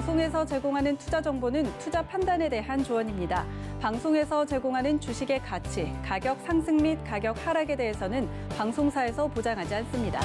방송에서 제공하는 투자 정보는 투자 판단에 대한 조언입니다. 방송에서 제공하는 주식의 가치, 가격 상승 및 가격 하락에 대해서는 방송사에서 보장하지 않습니다.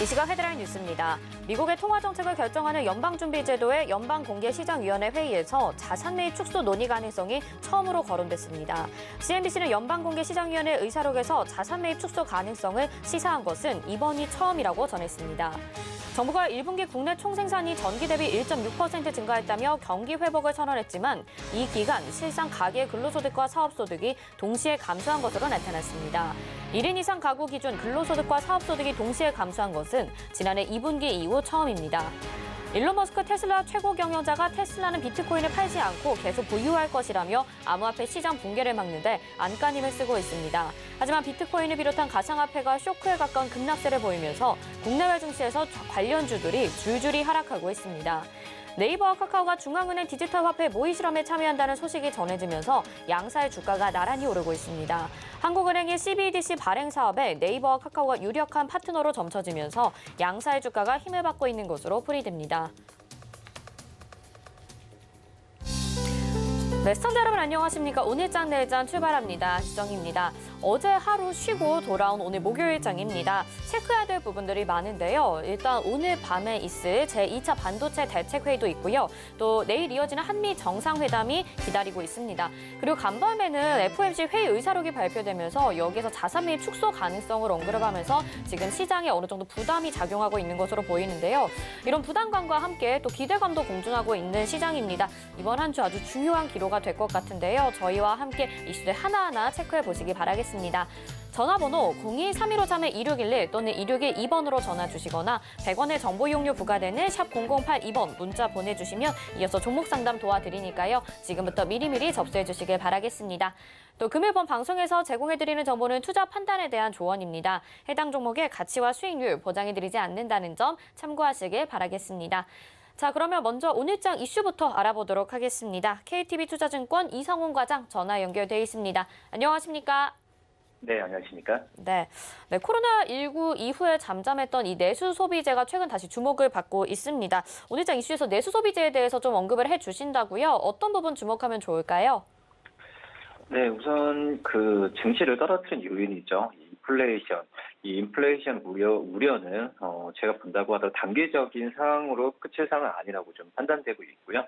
이 시각 헤드라인 뉴스입니다. 미국의 통화정책을 결정하는 연방준비제도의 연방공개시장위원회 회의에서 자산 매입 축소 논의 가능성이 처음으로 거론됐습니다. CNBC는 연방공개시장위원회 의사록에서 자산 매입 축소 가능성을 시사한 것은 이번이 처음이라고 전했습니다. 정부가 1분기 국내 총생산이 전기 대비 1.6% 증가했다며 경기 회복을 선언했지만 이 기간 실상 가계 근로소득과 사업소득이 동시에 감소한 것으로 나타났습니다. 1인 이상 가구 기준 근로소득과 사업소득이 동시에 감소한 것은 지난해 2분기 이후 처음입니다. 일론 머스크 테슬라 최고 경영자가 테슬라는 비트코인을 팔지 않고 계속 보유할 것이라며 암호화폐 시장 붕괴를 막는데 안간힘을 쓰고 있습니다. 하지만 비트코인을 비롯한 가상화폐가 쇼크에 가까운 급락세를 보이면서 국내외 증시에서 관련주들이 줄줄이 하락하고 있습니다. 네이버와 카카오가 중앙은행 디지털 화폐 모의 실험에 참여한다는 소식이 전해지면서 양사의 주가가 나란히 오르고 있습니다. 한국은행의 CBDC 발행 사업에 네이버와 카카오가 유력한 파트너로 점쳐지면서 양사의 주가가 힘을 받고 있는 것으로 풀이됩니다. 네, 시청자 여러분 안녕하십니까? 오늘장 내일장 출발합니다. 시정입니다. 어제 하루 쉬고 돌아온 오늘 목요일장입니다. 체크해야 될 부분들이 많은데요. 일단 오늘 밤에 있을 제2차 반도체 대책회의도 있고요. 또 내일 이어지는 한미 정상회담이 기다리고 있습니다. 그리고 간밤에는 FOMC 회의 의사록이 발표되면서 여기에서 자산 매입 축소 가능성을 언급하면서 지금 시장에 어느 정도 부담이 작용하고 있는 것으로 보이는데요. 이런 부담감과 함께 또 기대감도 공존하고 있는 시장입니다. 이번 한 주 아주 중요한 기로가 될 것 같은데요. 저희와 함께 이슈들 하나하나 체크해 보시기 바라겠습니다. 전화번호 02-315-31-2611 또는 2612번으로 전화 주시거나 100원의 정보 이용료 부과되는 샵 0082번 문자 보내주시면 이어서 종목 상담 도와드리니까요. 지금부터 미리미리 접수해 주시길 바라겠습니다. 또 금일 본 방송에서 제공해드리는 정보는 투자 판단에 대한 조언입니다. 해당 종목의 가치와 수익률 보장해드리지 않는다는 점 참고하시길 바라겠습니다. 자, 그러면 먼저 오늘장 이슈부터 알아보도록 하겠습니다. KTB투자증권 이성훈 과장 전화 연결돼 있습니다. 안녕하십니까? 네, 안녕하십니까? 네, 코로나19 이후에 잠잠했던 이 내수 소비재가 최근 다시 주목을 받고 있습니다. 오늘장 이슈에서 내수 소비재에 대해서 좀 언급을 해주신다고요? 어떤 부분 주목하면 좋을까요? 네, 우선 그 증시를 떨어뜨린 요인이죠. 이 인플레이션 우려는 제가 본다고 하더라도 단계적인 상황으로 끝일 상황은 아니라고 좀 판단되고 있고요.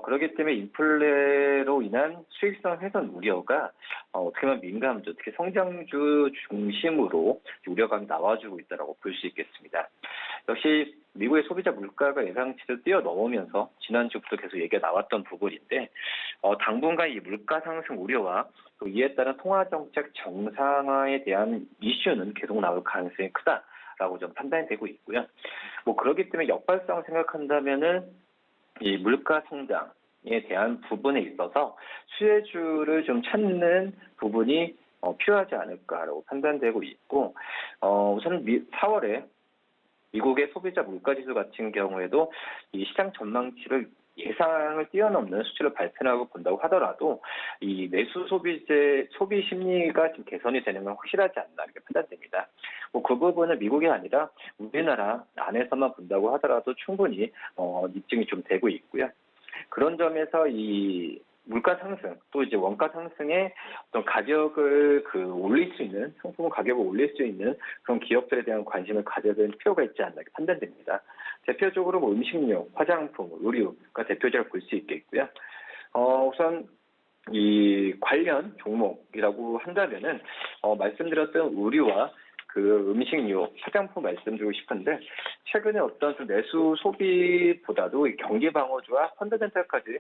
그렇기 때문에 인플레로 인한 수익성 훼손 우려가 어떻게 보면 민감주, 특히 성장주 중심으로 우려감이 나와주고 있다고 볼 수 있겠습니다. 역시 미국의 소비자 물가가 예상치를 뛰어넘으면서 지난주부터 계속 얘기가 나왔던 부분인데 당분간 이 물가 상승 우려와 또 이에 따른 통화정책 정상화에 대한 이슈는 계속 나올 가능성이 크다라고 좀 판단이 되고 있고요. 그렇기 때문에 역발상을 생각한다면은 이 물가 성장에 대한 부분에 있어서 수혜주를 좀 찾는 부분이 필요하지 않을까라고 판단되고 있고 우선 4월에 미국의 소비자 물가지수 같은 경우에도 이 시장 전망치를 예상을 뛰어넘는 수치를 발표하고 본다고 하더라도 이 내수 소비 심리가 좀 개선이 되는 건 확실하지 않나 이렇게 판단됩니다. 그 부분은 미국이 아니라 우리나라 안에서만 본다고 하더라도 충분히 입증이 좀 되고 있고요. 그런 점에서 이 물가 상승 또 이제 원가 상승에 어떤 가격을 올릴 수 있는 상품 가격을 올릴 수 있는 그런 기업들에 대한 관심을 가져야 되는 필요가 있지 않나 이렇게 판단됩니다. 대표적으로 음식료, 화장품, 의류가 대표적으로 볼 수 있겠고요. 우선 이 관련 종목이라고 한다면은 말씀드렸던 의류와 음식료, 화장품 말씀드리고 싶은데 최근에 어떤 좀 내수 소비보다도 이 경기 방어주와 펀더멘탈까지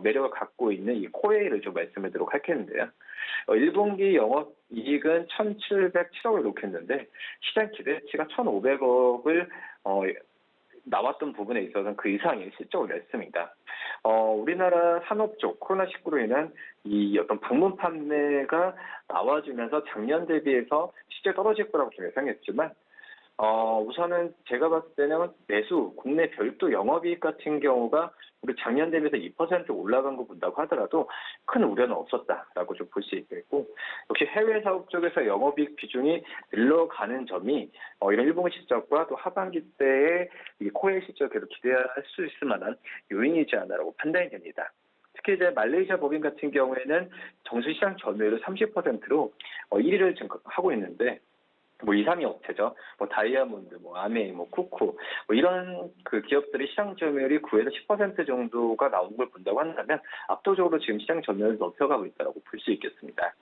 매력을 갖고 있는 이 코웨이를 좀 말씀드리도록 하겠는데요. 1분기 영업이익은 1,707억을 놓겠는데 시장 기대치가 1,500억을 나왔던 부분에 있어서는 그 이상의 실적을 냈습니다. 우리나라 산업 쪽 코로나19로 인한 이 어떤 방문 판매가 나와주면서 작년 대비해서 실제 떨어질 거라고 좀 예상했지만 우선은 제가 봤을 때는 내수, 국내 별도 영업이익 같은 경우가 우리 작년 대비해서 2% 올라간 거 본다고 하더라도 큰 우려는 없었다라고 좀 볼 수 있겠고 역시 해외 사업 쪽에서 영업이익 비중이 늘러가는 점이 이런 일본 실적과 또 하반기 때의 이 코웨이 실적 계속 기대할 수 있을 만한 요인이지 않나라고 판단이 됩니다. 특히 이제 말레이시아 법인 같은 경우에는 정수시장 점유율을 30%로 1위를 지금 하고 있는데 2, 3위 업체죠. 다이아몬드, 아메이, 쿠쿠 이런 그 기업들이 시장 점유율이 9에서 10% 정도가 나오는 걸 본다고 한다면 압도적으로 지금 시장 점유율을 높여가고 있다고 볼 수 있겠습니다.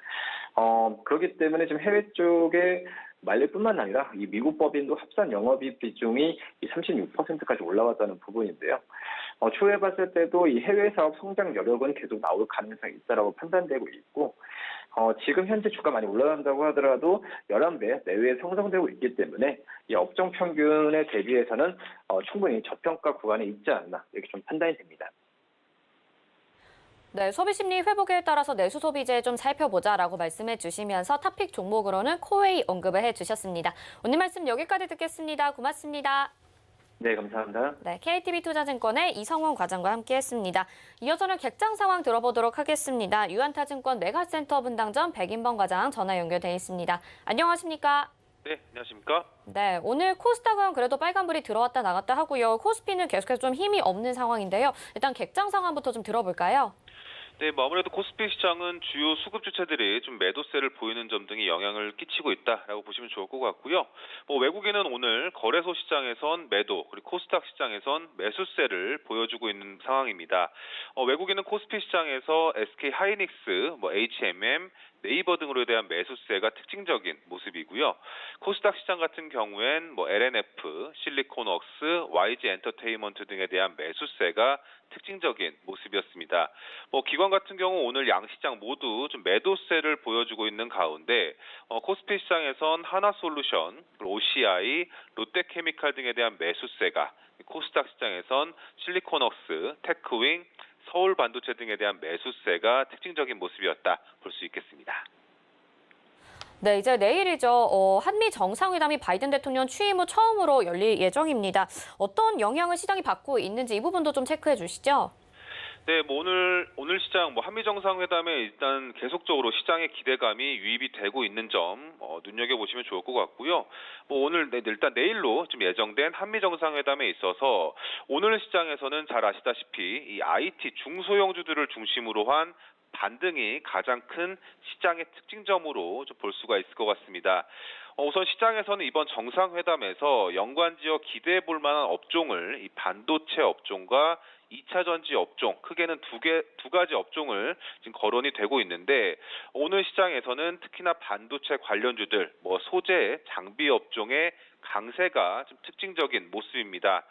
그렇기 때문에 지금 해외 쪽에 말레이뿐만 아니라 이 미국 법인도 합산 영업이익 비중이 36%까지 올라왔다는 부분인데요. 추후에 봤을 때도 이 해외 사업 성장 여력은 계속 나올 가능성이 있다라고 판단되고 있고, 지금 현재 주가 많이 올라간다고 하더라도 11배 내외에 형성되고 있기 때문에 이 업종 평균에 대비해서는 충분히 저평가 구간에 있지 않나 이렇게 좀 판단이 됩니다. 네, 소비 심리 회복에 따라서 내수 소비재 좀 살펴보자라고 말씀해 주시면서 탑픽 종목으로는 코웨이 언급을 해 주셨습니다. 오늘 말씀 여기까지 듣겠습니다. 고맙습니다. 네, 감사합니다. 네, KTB 투자증권의 이성원 과장과 함께했습니다. 이어서는 객장 상황 들어보도록 하겠습니다. 유한타증권 메가센터 분당점 백인범 과장 전화 연결돼 있습니다. 안녕하십니까? 네, 안녕하십니까? 네, 오늘 코스닥은 그래도 빨간불이 들어왔다 나갔다 하고요. 코스피는 계속해서 좀 힘이 없는 상황인데요. 일단 객장 상황부터 좀 들어볼까요? 네, 아무래도 코스피 시장은 주요 수급 주체들이 좀 매도세를 보이는 점 등이 영향을 끼치고 있다라고 보시면 좋을 것 같고요. 외국인은 오늘 거래소 시장에선 매도, 그리고 코스닥 시장에선 매수세를 보여주고 있는 상황입니다. 외국인은 코스피 시장에서 SK 하이닉스, H&M, 네이버 등으로 대한 매수세가 특징적인 모습이고요. 코스닥 시장 같은 경우엔 LNF, 실리콘웍스, YG 엔터테인먼트 등에 대한 매수세가 특징적인 모습이었습니다. 기관 같은 경우 오늘 양시장 모두 좀 매도세를 보여주고 있는 가운데 코스피 시장에선 하나솔루션, OCI, 롯데케미칼 등에 대한 매수세가, 코스닥 시장에선 실리콘웍스, 테크윙, 서울반도체 등에 대한 매수세가 특징적인 모습이었다 볼 수 있겠습니다. 네, 이제 내일이죠. 한미 정상회담이 바이든 대통령 취임 후 처음으로 열릴 예정입니다. 어떤 영향을 시장이 받고 있는지 이 부분도 좀 체크해 주시죠. 네, 오늘 시장 한미 정상회담에 일단 계속적으로 시장의 기대감이 유입이 되고 있는 점 눈여겨보시면 좋을 것 같고요. 오늘 일단 내일로 좀 예정된 한미 정상회담에 있어서 오늘 시장에서는 잘 아시다시피 이 IT 중소형주들을 중심으로 한 반등이 가장 큰 시장의 특징점으로 좀 볼 수가 있을 것 같습니다. 우선 시장에서는 이번 정상회담에서 연관지어 기대해 볼 만한 업종을 이 반도체 업종과 2차 전지 업종, 크게는 두 가지 업종을 지금 거론이 되고 있는데 오늘 시장에서는 특히나 반도체 관련주들, 소재, 장비 업종의 강세가 좀 특징적인 모습입니다.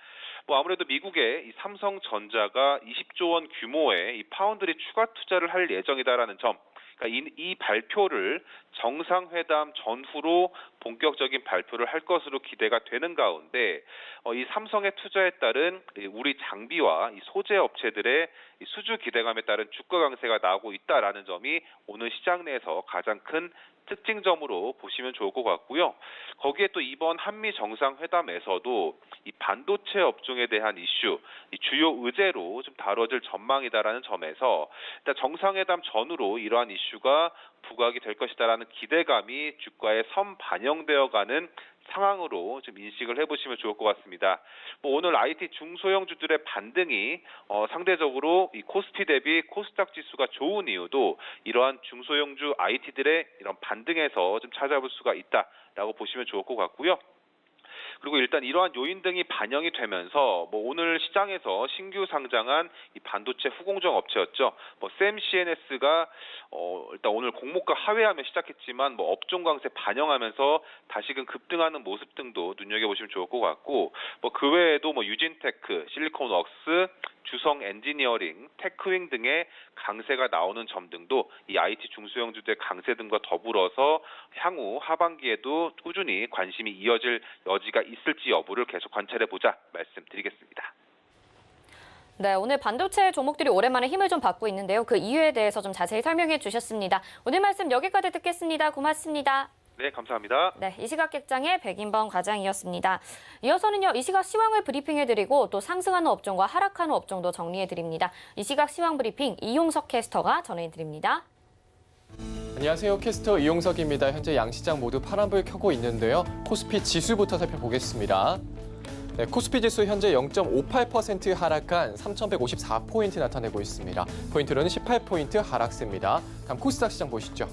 아무래도 미국의 이 삼성전자가 20조 원 규모의 이 파운드리 추가 투자를 할 예정이다라는 점, 그러니까 이 발표를 정상회담 전후로 본격적인 발표를 할 것으로 기대가 되는 가운데 이 삼성의 투자에 따른 우리 장비와 이 소재 업체들의 이 수주 기대감에 따른 주가 강세가 나오고 있다라는 점이 오늘 시장 내에서 가장 큰 특징점으로 보시면 좋을 것 같고요. 거기에 또 이번 한미 정상회담에서도 이 반도체 업종에 대한 이슈, 이 주요 의제로 좀 다뤄질 전망이다라는 점에서 일단 정상회담 전후로 이러한 이슈가 부각이 될 것이다라는 기대감이 주가에 선반영되어가는 상황으로 좀 인식을 해보시면 좋을 것 같습니다. 오늘 IT 중소형주들의 반등이 상대적으로 이 코스피 대비 코스닥 지수가 좋은 이유도 이러한 중소형주 IT들의 이런 반등에서 좀 찾아볼 수가 있다라고 보시면 좋을 것 같고요. 그리고 일단 이러한 요인 등이 반영이 되면서 오늘 시장에서 신규 상장한 이 반도체 후공정 업체였죠. 샘 CNS가 일단 오늘 공모가 하회하며 시작했지만 업종 강세 반영하면서 다시금 급등하는 모습 등도 눈여겨보시면 좋을 것 같고 그 외에도 유진테크, 실리콘웍스, 주성 엔지니어링, 테크윙 등의 강세가 나오는 점 등도 이 IT 중소형주들의 강세 등과 더불어서 향후 하반기에도 꾸준히 관심이 이어질 여지가 있을지 여부를 계속 관찰해보자 말씀드리겠습니다. 네, 오늘 반도체 종목들이 오랜만에 힘을 좀 받고 있는데요. 그 이유에 대해서 좀 자세히 설명해 주셨습니다. 오늘 말씀 여기까지 듣겠습니다. 고맙습니다. 네, 감사합니다. 네, 이 시각 객장의 백인범 과장이었습니다. 이어서는요, 이 시각 시황을 브리핑해드리고 또 상승하는 업종과 하락하는 업종도 정리해드립니다. 이 시각 시황 브리핑 이용석 캐스터가 전해드립니다. 안녕하세요. 캐스터 이용석입니다. 현재 양시장 모두 파란불 켜고 있는데요. 코스피 지수부터 살펴보겠습니다. 네, 코스피 지수 현재 0.58% 하락한 3,154포인트 나타내고 있습니다. 포인트로는 18포인트 하락세입니다. 다음 코스닥 시장 보시죠.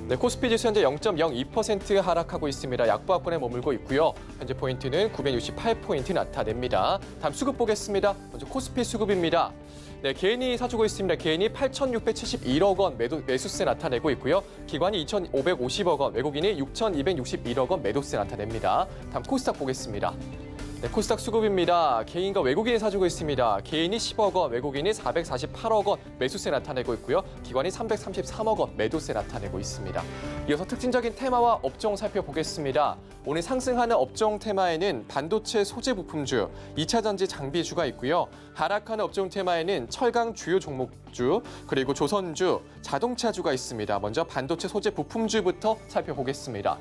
네, 코스피 지수 현재 0.02% 하락하고 있습니다. 약보합권에 머물고 있고요. 현재 포인트는 968포인트 나타냅니다. 다음 수급 보겠습니다. 먼저 코스피 수급입니다. 네, 개인이 사주고 있습니다. 개인이 8,671억 원 매수세 나타내고 있고요. 기관이 2,550억 원, 외국인이 6,261억 원 매도세 나타냅니다. 다음 코스닥 보겠습니다. 네, 코스닥 수급입니다. 개인과 외국인이 사주고 있습니다. 개인이 10억 원, 외국인이 448억 원 매수세 나타내고 있고요. 기관이 333억 원 매도세 나타내고 있습니다. 이어서 특징적인 테마와 업종 살펴보겠습니다. 오늘 상승하는 업종 테마에는 반도체 소재 부품주, 2차 전지 장비주가 있고요. 하락하는 업종 테마에는 철강 주요 종목주, 그리고 조선주, 자동차주가 있습니다. 먼저 반도체 소재 부품주부터 살펴보겠습니다.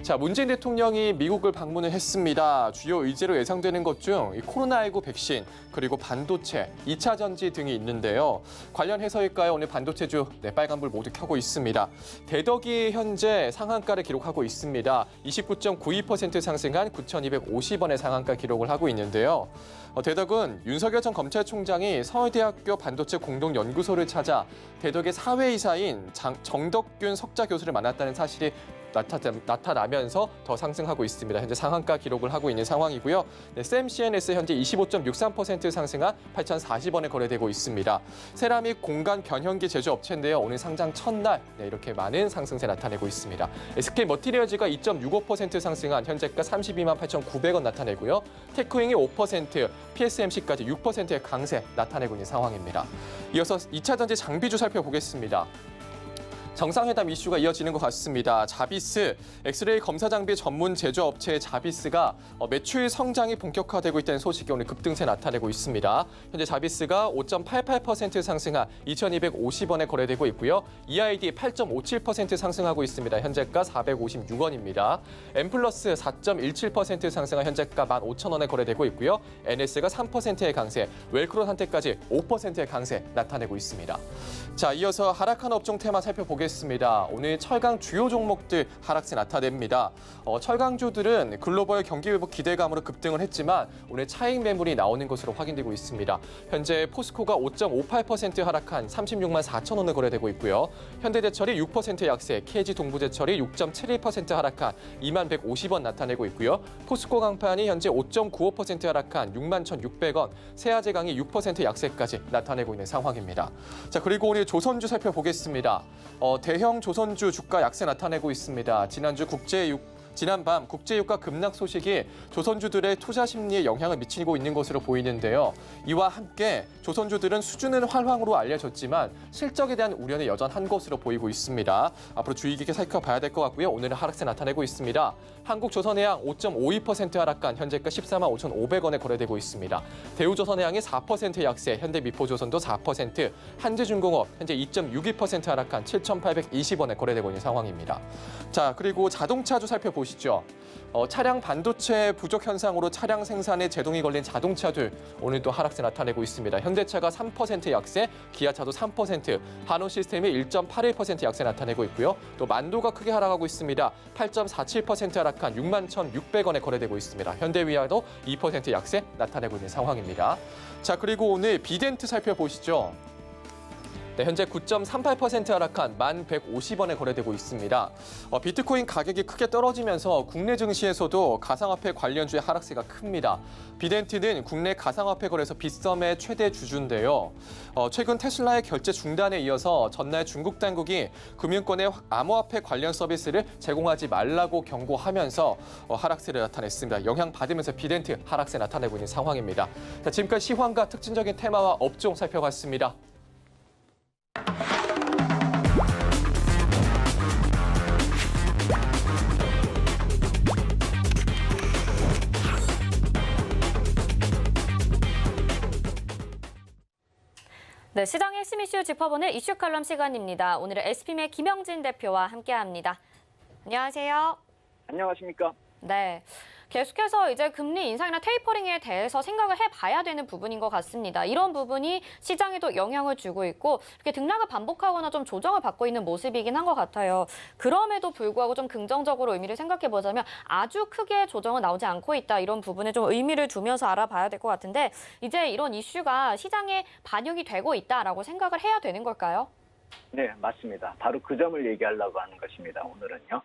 자, 문재인 대통령이 미국을 방문을 했습니다. 주요 의제로 예상되는 것 중 코로나19 백신, 그리고 반도체, 2차 전지 등이 있는데요. 관련해서일까요? 오늘 반도체주 빨간불 모두 켜고 있습니다. 대덕이 현재 상한가를 기록하고 있습니다. 29.92% 상승한 9,250원의 상한가 기록을 하고 있는데요. 대덕은 윤석열 전 검찰총장이 서울대학교 반도체 공동연구소를 찾아 대덕의 사회이사인 정덕균 석좌 교수를 만났다는 사실이 나타나면서 더 상승하고 있습니다. 현재 상한가 기록을 하고 있는 상황이고요. 네, 샘CNS 현재 25.63% 상승한 8,040원에 거래되고 있습니다. 세라믹 공간 변형기 제조업체인데요. 오늘 상장 첫날 이렇게 많은 상승세 나타내고 있습니다. SK 머티리얼즈가 2.65% 상승한 현재가 32만 8,900원 나타내고요. 테크윙이 5%, PSMC까지 6%의 강세 나타내고 있는 상황입니다. 이어서 2차 전지 장비주 살펴보겠습니다. 정상회담 이슈가 이어지는 것 같습니다. 자비스, 엑스레이 검사 장비 전문 제조업체 자비스가 매출 성장이 본격화되고 있다는 소식이 오늘 급등세 나타내고 있습니다. 현재 자비스가 5.88% 상승한 2,250원에 거래되고 있고요. EID 8.57% 상승하고 있습니다. 현재가 456원입니다. 엠플러스 4.17% 상승한 현재가 15,000원에 거래되고 있고요. NS가 3%의 강세, 웰크론 한테까지 5%의 강세 나타내고 있습니다. 자, 이어서 하락한 업종 테마 살펴보겠습니다. 오늘 철강 주요 종목들 하락세 나타냅니다. 철강주들은 글로벌 경기 회복 기대감으로 급등을 했지만 오늘 차익 매물이 나오는 것으로 확인되고 있습니다. 현재 포스코가 5.58% 하락한 36만 4천 원에 거래되고 있고요. 현대제철이 6% 약세, KG 동부제철이 6.71% 하락한 2만 150원 나타내고 있고요. 포스코 강판이 현재 5.95% 하락한 6만 1,600원, 세아제강이 6% 약세까지 나타내고 있는 상황입니다. 자, 그리고 오늘 조선주 살펴보겠습니다. 대형 조선주 주가 약세 나타내고 있습니다. 지난밤 국제유가 급락 소식이 조선주들의 투자 심리에 영향을 미치고 있는 것으로 보이는데요. 이와 함께 조선주들은 수준은 활황으로 알려졌지만 실적에 대한 우려는 여전한 것으로 보이고 있습니다. 앞으로 주의 깊게 살펴봐야 될 것 같고요. 오늘은 하락세 나타내고 있습니다. 한국조선해양 5.52% 하락한 현재가 14만 5,500원에 거래되고 있습니다. 대우조선해양이 4% 약세, 현대미포조선도 4%, 한지중공업 현재 2.62% 하락한 7,820원에 거래되고 있는 상황입니다. 자, 그리고 자동차주 살펴보시죠. 차량 반도체 부족 현상으로 차량 생산에 제동이 걸린 자동차들 오늘 또 하락세 나타내고 있습니다. 현대차가 3% 약세, 기아차도 3%, 한호시스템이 1.81% 약세 나타내고 있고요. 또 만도가 크게 하락하고 있습니다. 8.47% 하락한 6만 1,600원에 거래되고 있습니다. 현대위아도 2% 약세 나타내고 있는 상황입니다. 자, 그리고 오늘 비덴트 살펴보시죠. 네, 현재 9.38% 하락한 1,150원에 거래되고 있습니다. 비트코인 가격이 크게 떨어지면서 국내 증시에서도 가상화폐 관련주의 하락세가 큽니다. 비덴트는 국내 가상화폐 거래소 빗썸의 최대 주주인데요. 최근 테슬라의 결제 중단에 이어서 전날 중국 당국이 금융권의 암호화폐 관련 서비스를 제공하지 말라고 경고하면서 하락세를 나타냈습니다. 영향받으면서 비덴트 하락세 나타내고 있는 상황입니다. 자, 지금까지 시황과 특징적인 테마와 업종 살펴봤습니다. 네, 시장의 핵심 이슈 짚어보는 이슈 칼럼 시간입니다. 오늘은 SPM의 김영진 대표와 함께합니다. 안녕하세요. 안녕하십니까? 네, 계속해서 이제 금리 인상이나 테이퍼링에 대해서 생각을 해봐야 되는 부분인 것 같습니다. 이런 부분이 시장에도 영향을 주고 있고 이렇게 등락을 반복하거나 좀 조정을 받고 있는 모습이긴 한 것 같아요. 그럼에도 불구하고 좀 긍정적으로 의미를 생각해 보자면 아주 크게 조정은 나오지 않고 있다. 이런 부분에 좀 의미를 두면서 알아봐야 될 것 같은데 이제 이런 이슈가 시장에 반영이 되고 있다라고 생각을 해야 되는 걸까요? 네, 맞습니다. 바로 그 점을 얘기하려고 하는 것입니다. 오늘은요.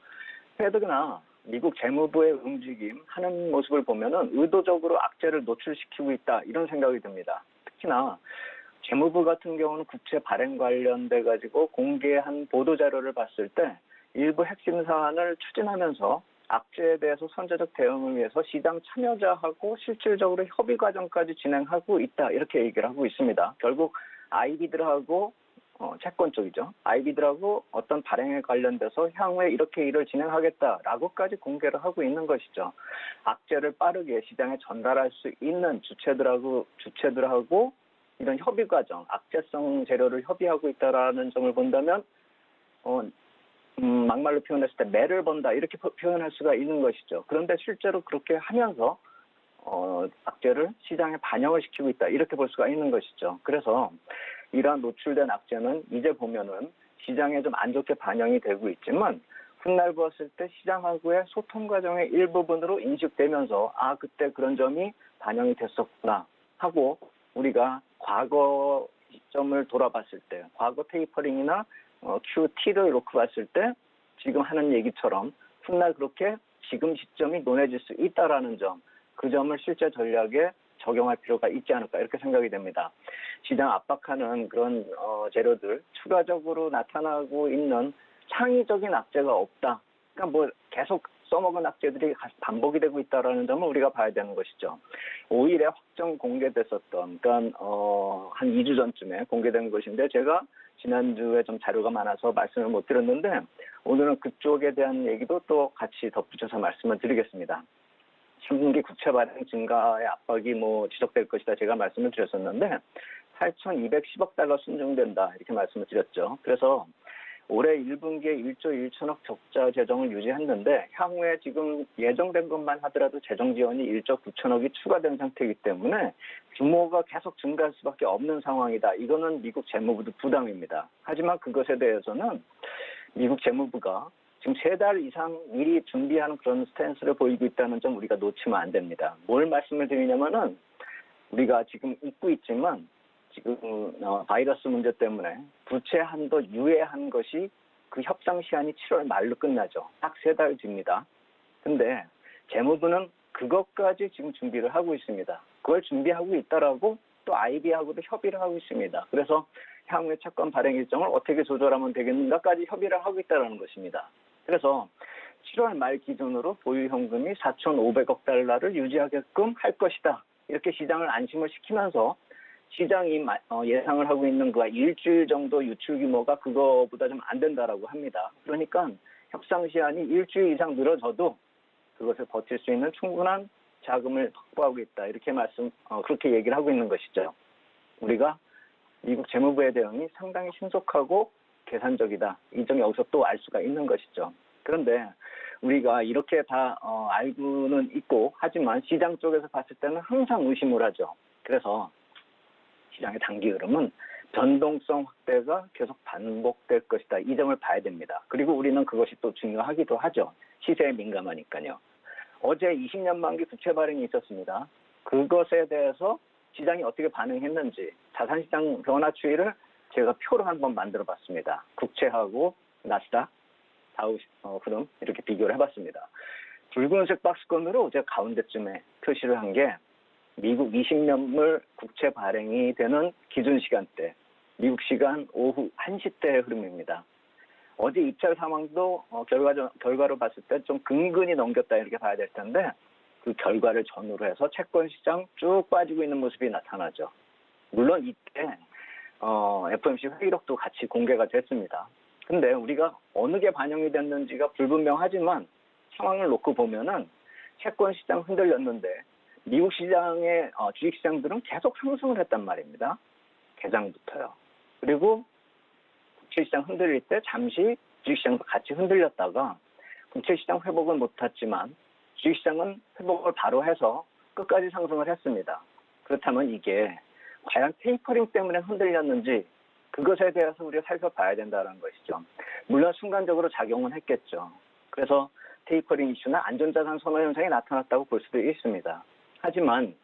페드나 미국 재무부의 움직임 하는 모습을 보면은 의도적으로 악재를 노출시키고 있다 이런 생각이 듭니다. 특히나 재무부 같은 경우는 국채 발행 관련돼 가지고 공개한 보도 자료를 봤을 때 일부 핵심 사안을 추진하면서 악재에 대해서 선제적 대응을 위해서 시장 참여자하고 실질적으로 협의 과정까지 진행하고 있다 이렇게 얘기를 하고 있습니다. 결국 아이비들하고 채권 쪽이죠. 아이비들하고 어떤 발행에 관련돼서 향후에 이렇게 일을 진행하겠다라고까지 공개를 하고 있는 것이죠. 악재를 빠르게 시장에 전달할 수 있는 주체들하고 이런 협의 과정, 악재성 재료를 협의하고 있다라는 점을 본다면 막말로 표현했을 때 매를 번다 이렇게 표현할 수가 있는 것이죠. 그런데 실제로 그렇게 하면서 악재를 시장에 반영을 시키고 있다 이렇게 볼 수가 있는 것이죠. 그래서 이러한 노출된 악재는 이제 보면은 시장에 좀 안 좋게 반영이 되고 있지만 훗날 보았을 때 시장하고의 소통 과정의 일부분으로 인식되면서 아 그때 그런 점이 반영이 됐었구나 하고 우리가 과거 시점을 돌아봤을 때 과거 테이퍼링이나 QT를 놓고 봤을 때 지금 하는 얘기처럼 훗날 그렇게 지금 시점이 논해질 수 있다라는 점, 그 점을 실제 전략에 적용할 필요가 있지 않을까 이렇게 생각이 됩니다. 시장 압박하는 그런 재료들 추가적으로 나타나고 있는 창의적인 악재가 없다. 그러니까 뭐 계속 써먹은 악재들이 반복이 되고 있다라는 점을 우리가 봐야 되는 것이죠. 5일에 확정 공개됐었던 그러니까 한 2주 전쯤에 공개된 것인데 제가 지난주에 좀 자료가 많아서 말씀을 못 드렸는데 오늘은 그쪽에 대한 얘기도 또 같이 덧붙여서 말씀을 드리겠습니다. 3분기 국채 발행 증가의 압박이 지속될 것이다 제가 말씀을 드렸었는데 8,210억 달러 순증된다 이렇게 말씀을 드렸죠. 그래서 올해 1분기에 1조 1천억 적자 재정을 유지했는데 향후에 지금 예정된 것만 하더라도 재정 지원이 1조 9천억이 추가된 상태이기 때문에 규모가 계속 증가할 수밖에 없는 상황이다. 이거는 미국 재무부도 부담입니다. 하지만 그것에 대해서는 미국 재무부가 지금 3달 이상 미리 준비하는 그런 스탠스를 보이고 있다는 점 우리가 놓치면 안 됩니다. 뭘 말씀을 드리냐면은 우리가 지금 잊고 있지만 지금 바이러스 문제 때문에 부채 한도 유예한 것이 그 협상 시한이 7월 말로 끝나죠. 딱 3달 뒤입니다. 근데 재무부는 그것까지 지금 준비를 하고 있습니다. 그걸 준비하고 있다라고 또 아이비하고도 협의를 하고 있습니다. 그래서 향후에 채권 발행 일정을 어떻게 조절하면 되겠는가까지 협의를 하고 있다는 것입니다. 그래서 7월 말 기준으로 보유 현금이 4,500억 달러를 유지하게끔 할 것이다. 이렇게 시장을 안심을 시키면서 시장이 예상을 하고 있는 그 일주일 정도 유출 규모가 그거보다 좀 안 된다라고 합니다. 그러니까 협상 시한이 일주일 이상 늘어져도 그것을 버틸 수 있는 충분한 자금을 확보하고 있다. 이렇게 그렇게 얘기를 하고 있는 것이죠. 우리가 미국 재무부의 대응이 상당히 신속하고 계산적이다. 이 점 여기서 또 알 수가 있는 것이죠. 그런데 우리가 이렇게 다 알고는 있고 하지만 시장 쪽에서 봤을 때는 항상 의심을 하죠. 그래서 시장의 단기 흐름은 변동성 확대가 계속 반복될 것이다. 이 점을 봐야 됩니다. 그리고 우리는 그것이 또 중요하기도 하죠. 시세에 민감하니까요. 어제 20년 만기 국채 발행이 있었습니다. 그것에 대해서 시장이 어떻게 반응했는지 자산시장 변화 추이를 제가 표로 한번 만들어 봤습니다. 국채하고 나스닥, 다우 흐름 이렇게 비교를 해봤습니다. 붉은색 박스권으로 제가 가운데쯤에 표시를 한 게 미국 20년물 국채 발행이 되는 기준 시간대, 미국 시간 오후 1시 때의 흐름입니다. 어제 입찰 상황도 결과로 봤을 때 좀 근근히 넘겼다 이렇게 봐야 될 텐데 그 결과를 전후로 해서 채권 시장 쭉 빠지고 있는 모습이 나타나죠. 물론 이때 FOMC 회의록도 같이 공개가 됐습니다. 근데 우리가 어느 게 반영이 됐는지가 불분명하지만 상황을 놓고 보면은 채권 시장 흔들렸는데 미국 시장의 주식시장들은 계속 상승을 했단 말입니다. 개장부터요. 그리고 국채시장 흔들릴 때 잠시 주식시장도 같이 흔들렸다가 국채시장 회복은 못했지만 주식시장은 회복을 바로 해서 끝까지 상승을 했습니다. 그렇다면 이게 과연 테이퍼링 때문에 흔들렸는지 그것에 대해서 우리가 살펴봐야 된다는 것이죠. 물론 순간적으로 작용은 했겠죠. 그래서 테이퍼링 이슈나 안전자산 선호 현상이 나타났다고 볼 수도 있습니다. 하지만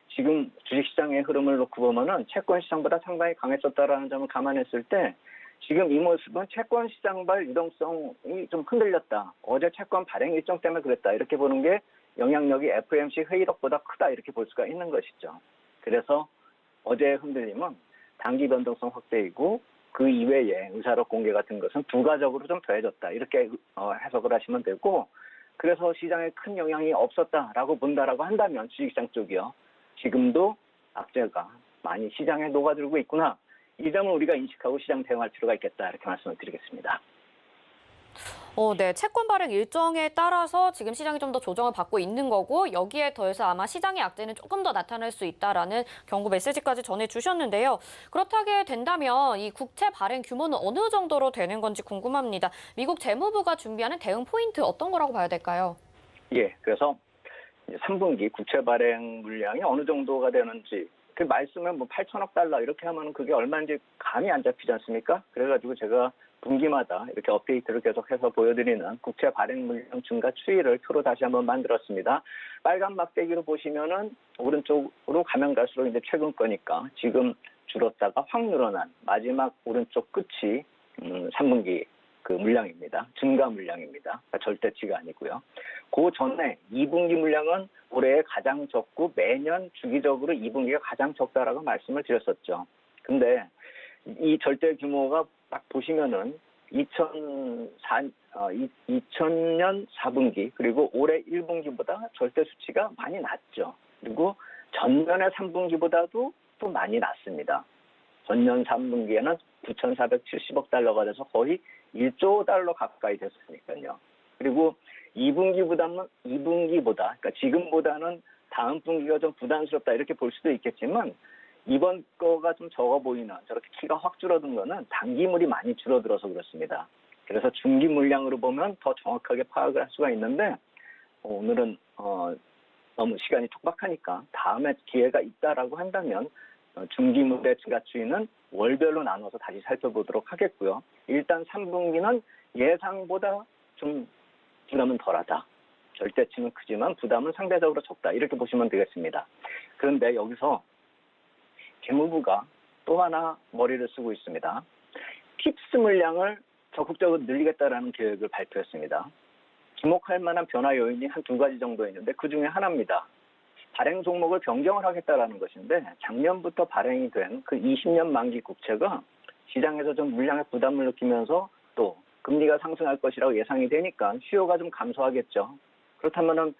지금 주식시장의 흐름을 놓고 보면은 채권시장보다 상당히 강했었다라는 점을 감안했을 때 지금 이 모습은 채권시장발 유동성이 좀 흔들렸다. 어제 채권 발행 일정 때문에 그랬다. 이렇게 보는 게 영향력이 FOMC 회의록보다 크다. 이렇게 볼 수가 있는 것이죠. 그래서 어제의 흔들림은 단기 변동성 확대이고 그 이외에 의사록 공개 같은 것은 부가적으로 좀 더해졌다. 이렇게 해석을 하시면 되고 그래서 시장에 큰 영향이 없었다라고 본다라고 한다면 주식시장 쪽이요. 지금도 악재가 많이 시장에 녹아들고 있구나. 이 점을 우리가 인식하고 시장 대응할 필요가 있겠다. 이렇게 말씀을 드리겠습니다. 네. 채권 발행 일정에 따라서 지금 시장이 좀 더 조정을 받고 있는 거고 여기에 더해서 아마 시장의 악재는 조금 더 나타날 수 있다라는 경고 메시지까지 전해주셨는데요. 그렇다게 된다면 이 국채 발행 규모는 어느 정도로 되는 건지 궁금합니다. 미국 재무부가 준비하는 대응 포인트 어떤 거라고 봐야 될까요? 예, 그래서 3분기 국채 발행 물량이 어느 정도가 되는지 그 말씀을 뭐 8천억 달러 이렇게 하면 그게 얼마인지 감이 안 잡히지 않습니까? 그래가지고 제가 분기마다 이렇게 업데이트를 계속해서 보여드리는 국채 발행 물량 증가 추이를 표로 다시 한번 만들었습니다. 빨간 막대기로 보시면은 오른쪽으로 가면 갈수록 이제 최근 거니까 지금 줄었다가 확 늘어난 마지막 오른쪽 끝이 3분기 그 물량입니다. 증가 물량입니다. 그러니까 절대치가 아니고요. 그 전에 2분기 물량은 올해 가장 적고 매년 주기적으로 2분기가 가장 적다라고 말씀을 드렸었죠. 근데 이 절대 규모가 딱 보시면은 2000년 4분기 그리고 올해 1분기보다 절대 수치가 많이 낮죠. 그리고 전년의 3분기보다도 또 많이 낮습니다. 전년 3분기에는 9,470억 달러가 돼서 거의 1조 달러 가까이 됐으니까요. 그리고 2분기보다 그러니까 지금보다는 다음 분기가 좀 부담스럽다 이렇게 볼 수도 있겠지만 이번 거가 좀 적어 보이는 저렇게 키가 확 줄어든 거는 단기물이 많이 줄어들어서 그렇습니다. 그래서 중기 물량으로 보면 더 정확하게 파악을 할 수가 있는데 오늘은 너무 시간이 촉박하니까 다음에 기회가 있다라고 한다면 중기물의 증가 추이는 월별로 나눠서 다시 살펴보도록 하겠고요. 일단 3분기는 예상보다 좀 부담은 덜하다. 절대치는 크지만 부담은 상대적으로 적다. 이렇게 보시면 되겠습니다. 그런데 여기서 재무부가 또 하나 머리를 쓰고 있습니다. 팁스 물량을 적극적으로 늘리겠다라는 계획을 발표했습니다. 주목할 만한 변화 요인이 한 두 가지 정도 있는데 그중에 하나입니다. 발행 종목을 변경을 하겠다라는 것인데 작년부터 발행이 된 그 20년 만기 국채가 시장에서 좀 물량의 부담을 느끼면서 또 금리가 상승할 것이라고 예상이 되니까 수요가 좀 감소하겠죠. 그렇다면은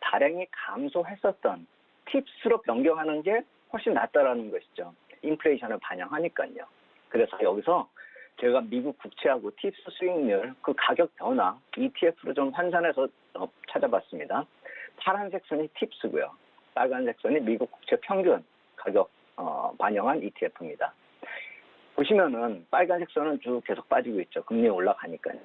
발행이 감소했었던 팁스로 변경하는 게 훨씬 낫다라는 것이죠. 인플레이션을 반영하니까요. 그래서 여기서 제가 미국 국채하고 팁스 수익률 그 가격 변화 ETF로 좀 환산해서 찾아봤습니다. 파란색 선이 팁스고요. 빨간색 선이 미국 국채 평균 가격 반영한 ETF입니다. 보시면은 빨간색 선은 쭉 계속 빠지고 있죠. 금리 올라가니까요.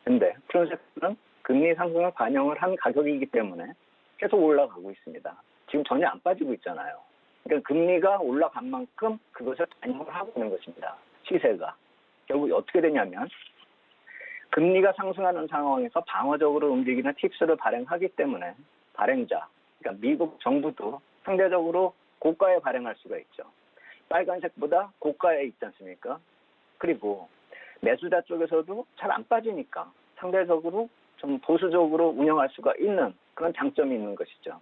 근데 푸른색 선은 금리 상승을 반영을 한 가격이기 때문에 계속 올라가고 있습니다. 지금 전혀 안 빠지고 있잖아요. 그러니까 금리가 올라간 만큼 그것을 반영을 하고 있는 것입니다. 시세가. 결국 어떻게 되냐면 금리가 상승하는 상황에서 방어적으로 움직이는 팁스를 발행하기 때문에 발행자, 그러니까 미국 정부도 상대적으로 고가에 발행할 수가 있죠. 빨간색보다 고가에 있지 않습니까? 그리고 매수자 쪽에서도 잘 안 빠지니까 상대적으로 좀 보수적으로 운영할 수가 있는 그런 장점이 있는 것이죠.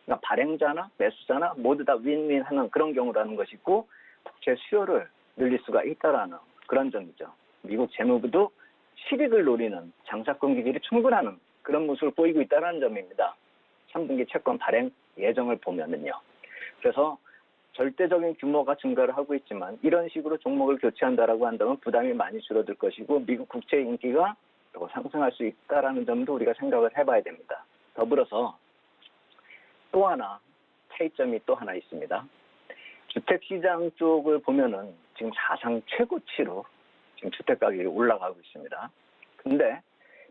그러니까 발행자나 매수자나 모두 다 윈윈하는 그런 경우라는 것이고 국채 수요를 늘릴 수가 있다라는 그런 점이죠. 미국 재무부도 실익을 노리는 장사권 기질이 충분한 그런 모습을 보이고 있다는 점입니다. 3분기 채권 발행 예정을 보면은요. 그래서 절대적인 규모가 증가를 하고 있지만 이런 식으로 종목을 교체한다라고 한다면 부담이 많이 줄어들 것이고 미국 국채 인기가 더 상승할 수 있다라는 점도 우리가 생각을 해봐야 됩니다. 더불어서 또 하나 차이점이 또 하나 있습니다. 주택시장 쪽을 보면은 지금 사상 최고치로 지금 주택 가격이 올라가고 있습니다. 근데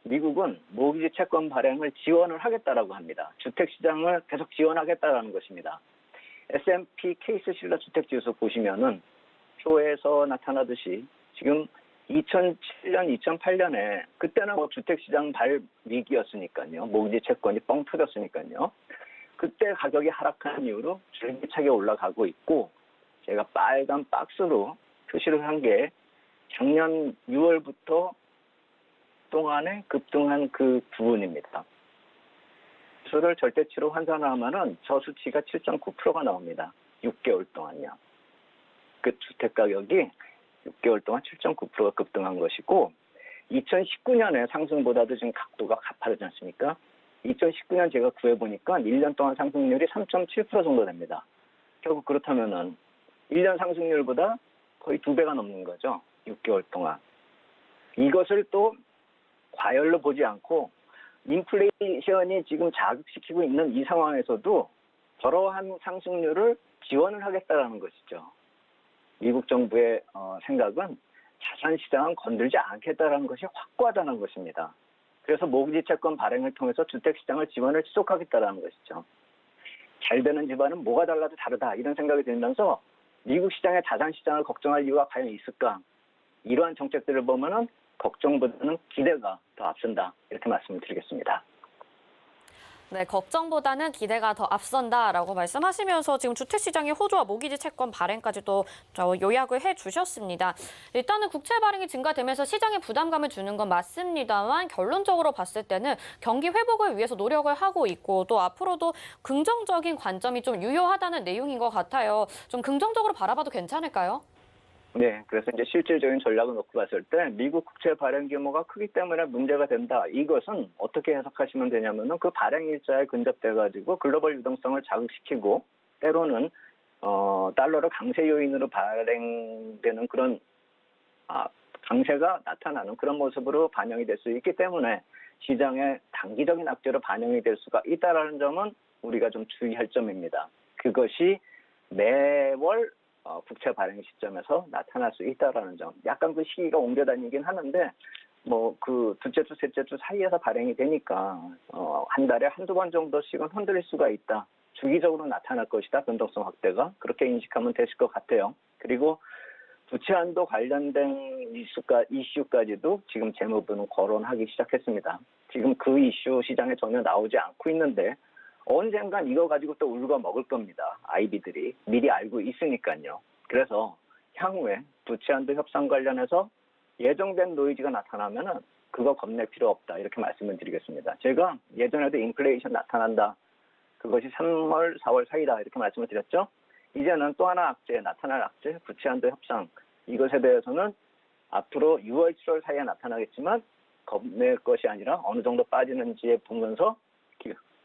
미국은 모기지 채권 발행을 지원을 하겠다라고 합니다. 주택시장을 계속 지원하겠다라는 것입니다. S&P 케이스 실러 주택지수 보시면은 표에서 나타나듯이 지금 2007년, 2008년에 그때는 뭐 주택시장 위기였으니까요. 모기지 채권이 뻥 터졌으니까요. 그때 가격이 하락한 이후로 줄기차게 올라가고 있고 제가 빨간 박스로 표시를 한 게 작년 6월부터 동안에 급등한 그 부분입니다. 수를 절대치로 환산하면은 저 수치가 7.9%가 나옵니다. 6개월 동안요. 그 주택 가격이 6개월 동안 7.9%가 급등한 것이고 2019년에 상승보다도 지금 각도가 가파르지 않습니까? 2019년 제가 구해보니까 1년 동안 상승률이 3.7% 정도 됩니다. 결국 그렇다면은 1년 상승률보다 거의 2배가 넘는 거죠. 6개월 동안. 이것을 또 과열로 보지 않고 인플레이션이 지금 자극시키고 있는 이 상황에서도 저러한 상승률을 지원을 하겠다는 것이죠. 미국 정부의 생각은 자산시장은 건들지 않겠다는 것이 확고하다는 것입니다. 그래서 모기지 채권 발행을 통해서 주택시장을 지원을 지속하겠다는 것이죠. 잘 되는 집안은 뭐가 달라도 다르다 이런 생각이 들면서 미국 시장의 자산시장을 걱정할 이유가 과연 있을까? 이러한 정책들을 보면은 걱정보다는 기대가 더 앞선다 이렇게 말씀을 드리겠습니다. 네, 걱정보다는 기대가 더 앞선다라고 말씀하시면서 지금 주택시장의 호조와 모기지 채권 발행까지도 요약을 해주셨습니다. 일단은 국채 발행이 증가되면서 시장에 부담감을 주는 건 맞습니다만 결론적으로 봤을 때는 경기 회복을 위해서 노력을 하고 있고 또 앞으로도 긍정적인 관점이 좀 유효하다는 내용인 것 같아요. 좀 긍정적으로 바라봐도 괜찮을까요? 네, 그래서 이제 실질적인 전략을 놓고 봤을 때 미국 국채 발행 규모가 크기 때문에 문제가 된다. 이것은 어떻게 해석하시면 되냐면은 그 발행 일자에 근접돼 가지고 글로벌 유동성을 자극시키고 때로는 달러를 강세 요인으로 발행되는 그런 강세가 나타나는 그런 모습으로 반영이 될 수 있기 때문에 시장에 단기적인 악재로 반영이 될 수가 있다라는 점은 우리가 좀 주의할 점입니다. 그것이 매월 국채 발행 시점에서 나타날 수 있다라는 점. 약간 그 시기가 옮겨 다니긴 하는데 뭐 그 둘째 주, 셋째 주 사이에서 발행이 되니까 한 달에 한두 번 정도씩은 흔들릴 수가 있다. 주기적으로 나타날 것이다. 변동성 확대가. 그렇게 인식하면 되실 것 같아요. 그리고 부채 한도 관련된 이슈까지도 지금 재무부는 거론하기 시작했습니다. 지금 그 이슈 시장에 전혀 나오지 않고 있는데 언젠간 이거 가지고 또 울고 먹을 겁니다. 아이비들이 미리 알고 있으니까요. 그래서 향후에 부채 한도 협상 관련해서 예정된 노이즈가 나타나면은 그거 겁낼 필요 없다 이렇게 말씀을 드리겠습니다. 제가 예전에도 인플레이션 나타난다. 그것이 3월, 4월 사이다 이렇게 말씀을 드렸죠. 이제는 또 하나 악재, 나타날 악재, 부채 한도 협상 이것에 대해서는 앞으로 6월, 7월 사이에 나타나겠지만 겁낼 것이 아니라 어느 정도 빠지는지에 보면서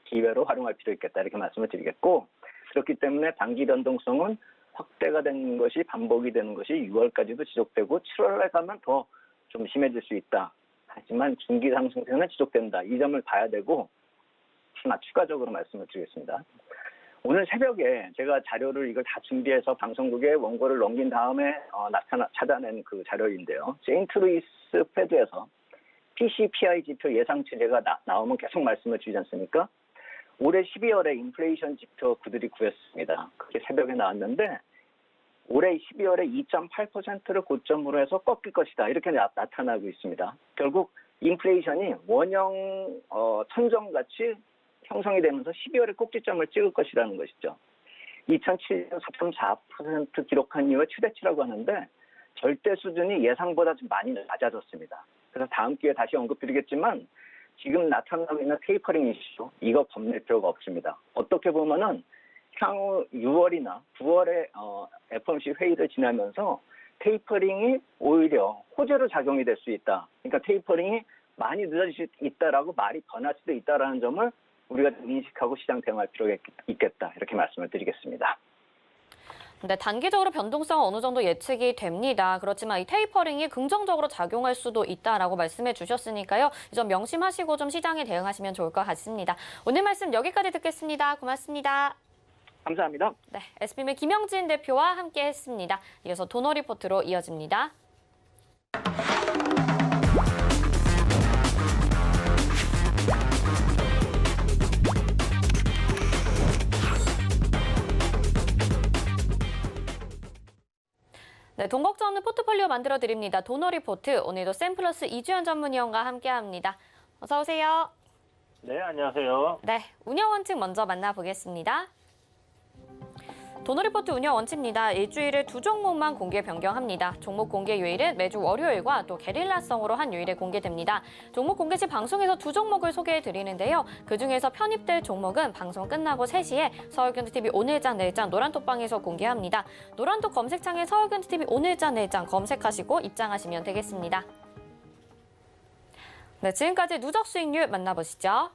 기회로 활용할 필요 있겠다 이렇게 말씀을 드리겠고 그렇기 때문에 단기 변동성은 확대가 되는 것이 반복이 되는 것이 6월까지도 지속되고 7월에 가면 더 좀 심해질 수 있다. 하지만 중기 상승세는 지속된다. 이 점을 봐야 되고 하나 추가적으로 말씀을 드리겠습니다. 오늘 새벽에 제가 자료를 이걸 다 준비해서 방송국에 원고를 넘긴 다음에 찾아낸 그 자료인데요. 세인트루이스 페드에서 PCPI 지표 예상치가 나오면 계속 말씀을 드리지 않습니까? 올해 12월에 인플레이션 지표 그들이 구했습니다. 그게 새벽에 나왔는데 올해 12월에 2.8%를 고점으로 해서 꺾일 것이다. 이렇게 나타나고 있습니다. 결국 인플레이션이 원형 천정같이 형성이 되면서 12월에 꼭지점을 찍을 것이라는 것이죠. 2007년 4.4% 기록한 이후에 최대치라고 하는데 절대 수준이 예상보다 좀 많이 낮아졌습니다. 그래서 다음 기회에 다시 언급드리겠지만 지금 나타나고 있는 테이퍼링 이슈 이거 겁낼 필요가 없습니다. 어떻게 보면은 향후 6월이나 9월에 FOMC 회의를 지나면서 테이퍼링이 오히려 호재로 작용이 될 수 있다. 그러니까 테이퍼링이 많이 늦어질 수 있다라고 말이 변할 수도 있다라는 점을 우리가 인식하고 시장 대응할 필요가 있겠다. 이렇게 말씀을 드리겠습니다. 네, 단기적으로 변동성은 어느 정도 예측이 됩니다. 그렇지만 이 테이퍼링이 긍정적으로 작용할 수도 있다라고 말씀해 주셨으니까요. 이 점 명심하시고 좀 시장에 대응하시면 좋을 것 같습니다. 오늘 말씀 여기까지 듣겠습니다. 고맙습니다. 감사합니다. 네, SBM의 김영진 대표와 함께했습니다. 이어서 도너 리포트로 이어집니다. 네, 돈 걱정 없는 포트폴리오 만들어 드립니다. 도너 리포트 오늘도 샘플러스 이주연 전문위원과 함께합니다. 어서 오세요. 네, 안녕하세요. 네, 운영 원칙 먼저 만나보겠습니다. 도너 리포트 운영 원칙입니다. 일주일에 2종목만 공개 변경합니다. 종목 공개 요일은 매주 월요일과 또 게릴라성으로 한 요일에 공개됩니다. 종목 공개 시 방송에서 2종목을 소개해 드리는데요. 그중에서 편입될 종목은 방송 끝나고 3시에 서울경제TV 오늘장 내일장 노란톡방에서 공개합니다. 노란톡 검색창에 서울경제TV 오늘장 내일장 검색하시고 입장하시면 되겠습니다. 네, 지금까지 누적 수익률 만나보시죠.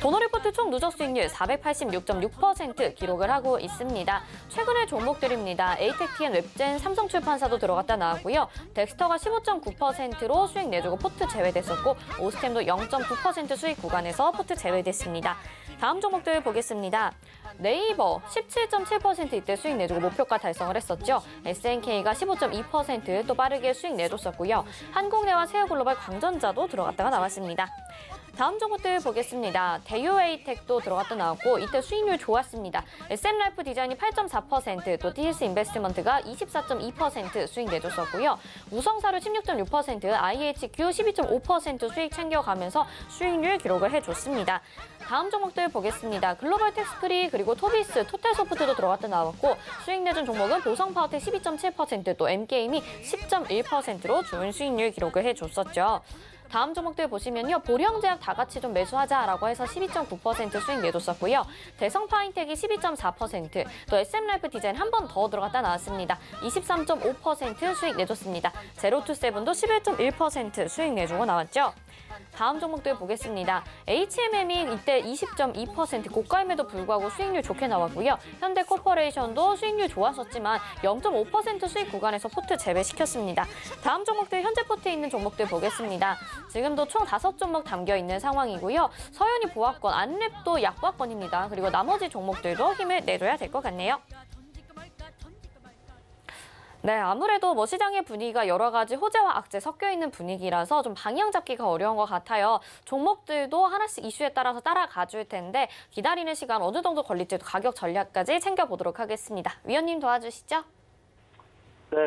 도너리포트 총 누적 수익률 486.6% 기록을 하고 있습니다. 최근의 종목들입니다. 에이텍TN, 웹젠, 삼성출판사도 들어갔다 나왔고요. 덱스터가 15.9%로 수익 내주고 포트 제외됐었고 오스템도 0.9% 수익 구간에서 포트 제외됐습니다. 다음 종목들 보겠습니다. 네이버 17.7% 이때 수익 내주고 목표가 달성을 했었죠. SNK가 15.2% 또 빠르게 수익 내줬었고요. 한국내와 세아글로벌 광전자도 들어갔다가 나왔습니다. 다음 종목들 보겠습니다. 대유에이텍도 들어갔다 나왔고 이때 수익률 좋았습니다. SM라이프 디자인이 8.4%, 또 TS 인베스트먼트가 24.2% 수익 내줬었고요. 우성사료 16.6%, IHQ 12.5% 수익 챙겨가면서 수익률 기록을 해줬습니다. 다음 종목들 보겠습니다. 글로벌 텍스프리 그리고 토비스, 토탈소프트도 들어갔다 나왔고 수익 내준 종목은 보성파워텍 12.7%, 또 M게임이 10.1%로 좋은 수익률 기록을 해줬었죠. 다음 종목들 보시면요. 보령제약 다 같이 좀 매수하자라고 해서 12.9% 수익 내줬었고요. 대성파인텍이 12.4%, 또 SM라이프 디자인 한 번 더 들어갔다 나왔습니다. 23.5% 수익 내줬습니다. 제로투세븐도 11.1% 수익 내주고 나왔죠. 다음 종목들 보겠습니다. HMM이 이때 20.2% 고가임에도 불구하고 수익률 좋게 나왔고요. 현대코퍼레이션도 수익률 좋았었지만 0.5% 수익 구간에서 포트 제외시켰습니다. 다음 종목들 현재 포트에 있는 종목들 보겠습니다. 지금도 총 5종목 담겨 있는 상황이고요. 서현이 보합권, 안랩도 약보합권입니다. 그리고 나머지 종목들도 힘을 내줘야 될 것 같네요. 네, 아무래도 뭐 시장의 분위기가 여러 가지 호재와 악재 섞여 있는 분위기라서 좀 방향 잡기가 어려운 것 같아요. 종목들도 하나씩 이슈에 따라서 따라가 줄 텐데 기다리는 시간 어느 정도 걸릴지도 가격 전략까지 챙겨보도록 하겠습니다. 위원님 도와주시죠. 네,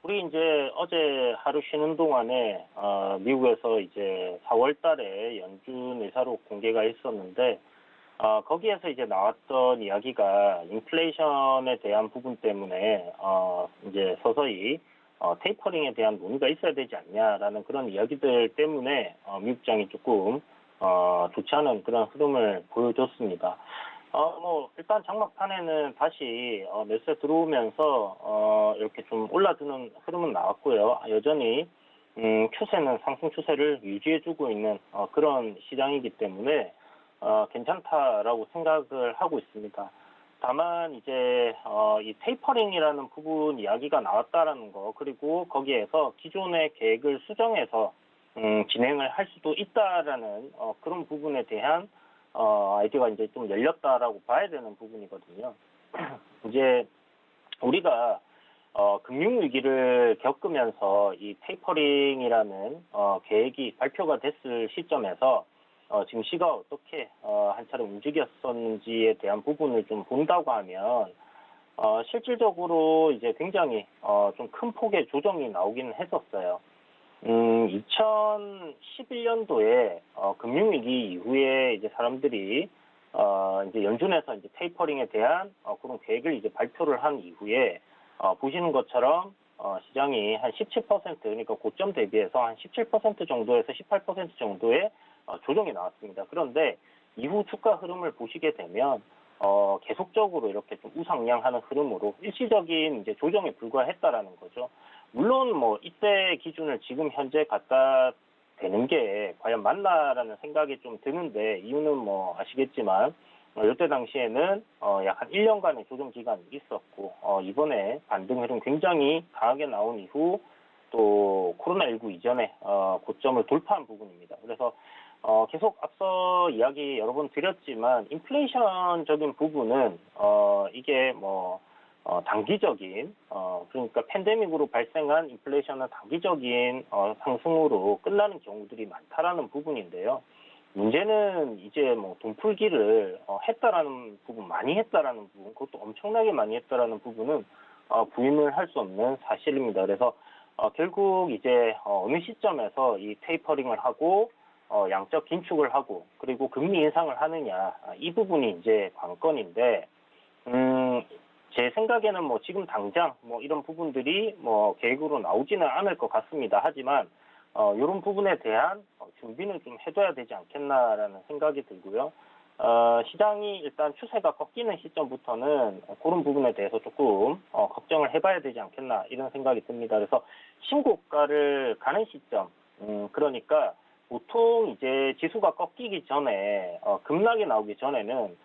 우리 이제 어제 하루 쉬는 동안에 미국에서 이제 4월 달에 연준 의사록 공개가 있었는데 거기에서 이제 나왔던 이야기가 인플레이션에 대한 부분 때문에 이제 서서히 테이퍼링에 대한 논의가 있어야 되지 않냐라는 그런 이야기들 때문에 미국장이 조금 좋지 않은 그런 흐름을 보여줬습니다. 뭐 일단 장막판에는 다시 매수에 들어오면서 이렇게 좀 올라드는 흐름은 나왔고요. 여전히 추세는 상승 추세를 유지해주고 있는 그런 시장이기 때문에 괜찮다라고 생각을 하고 있습니다. 다만 이제 이 테이퍼링이라는 부분 이야기가 나왔다라는 거, 그리고 거기에서 기존의 계획을 수정해서 진행을 할 수도 있다라는 그런 부분에 대한 아이디어가 이제 좀 열렸다라고 봐야 되는 부분이거든요. 이제 우리가 금융위기를 겪으면서 이 테이퍼링이라는 계획이 발표가 됐을 시점에서 증시가 어떻게 한 차례 움직였었는지에 대한 부분을 좀 본다고 하면 실질적으로 이제 굉장히 좀 큰 폭의 조정이 나오긴 했었어요. 2011년도에 금융위기 이후에 이제 사람들이 이제 연준에서 이제 테이퍼링에 대한 그런 계획을 이제 발표를 한 이후에 보시는 것처럼 시장이 한 17% 그러니까 고점 대비해서 한 17% 정도에서 18% 정도의 조정이 나왔습니다. 그런데 이후 주가 흐름을 보시게 되면 계속적으로 이렇게 좀 우상향하는 흐름으로 일시적인 이제 조정에 불과했다라는 거죠. 물론 뭐 이때 기준을 지금 현재 갖다 대는 게 과연 맞나라는 생각이 좀 드는데 이유는 뭐 아시겠지만 이때 당시에는 약 한 1년간의 조정 기간이 있었고 이번에 반등 흐름 굉장히 강하게 나온 이후 또 코로나19 이전에 고점을 돌파한 부분입니다. 그래서 계속 앞서 이야기 여러 번 드렸지만 인플레이션적인 부분은 이게 뭐 단기적인 그러니까 팬데믹으로 발생한 인플레이션은 단기적인 상승으로 끝나는 경우들이 많다라는 부분인데요. 문제는 이제 뭐 돈풀기를 했다라는 부분, 많이 했다라는 부분, 그것도 엄청나게 많이 했다라는 부분은 부인을 할 수 없는 사실입니다. 그래서 결국 이제 어느 시점에서 이 테이퍼링을 하고 양적 긴축을 하고 그리고 금리 인상을 하느냐, 이 부분이 이제 관건인데, 제 생각에는 뭐 지금 당장 뭐 이런 부분들이 뭐 계획으로 나오지는 않을 것 같습니다. 하지만 이런 부분에 대한 준비는 좀 해둬야 되지 않겠나라는 생각이 들고요. 시장이 일단 추세가 꺾이는 시점부터는 그런 부분에 대해서 조금 걱정을 해봐야 되지 않겠나 이런 생각이 듭니다. 그래서 신고가를 가는 시점, 그러니까 보통 이제 지수가 꺾이기 전에 급락이 나오기 전에는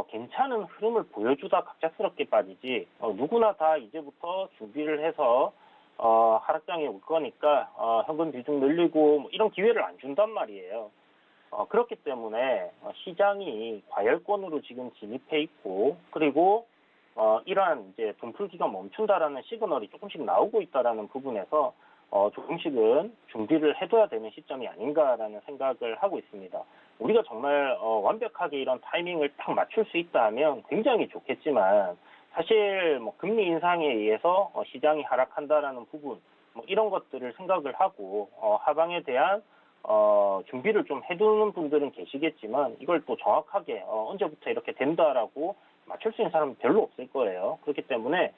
괜찮은 흐름을 보여주다 갑작스럽게 빠지지, 누구나 다 이제부터 준비를 해서 하락장에 올 거니까 현금 비중 늘리고 뭐 이런 기회를 안 준단 말이에요. 그렇기 때문에 시장이 과열권으로 지금 진입해 있고, 그리고 이러한 이제 돈풀기가 멈춘다라는 시그널이 조금씩 나오고 있다라는 부분에서 조금씩은 준비를 해둬야 되는 시점이 아닌가라는 생각을 하고 있습니다. 우리가 정말 완벽하게 이런 타이밍을 딱 맞출 수 있다면 굉장히 좋겠지만, 사실 뭐 금리 인상에 의해서 시장이 하락한다라는 부분, 뭐 이런 것들을 생각을 하고 하방에 대한 준비를 좀 해두는 분들은 계시겠지만, 이걸 또 정확하게 언제부터 이렇게 된다라고 맞출 수 있는 사람은 별로 없을 거예요. 그렇기 때문에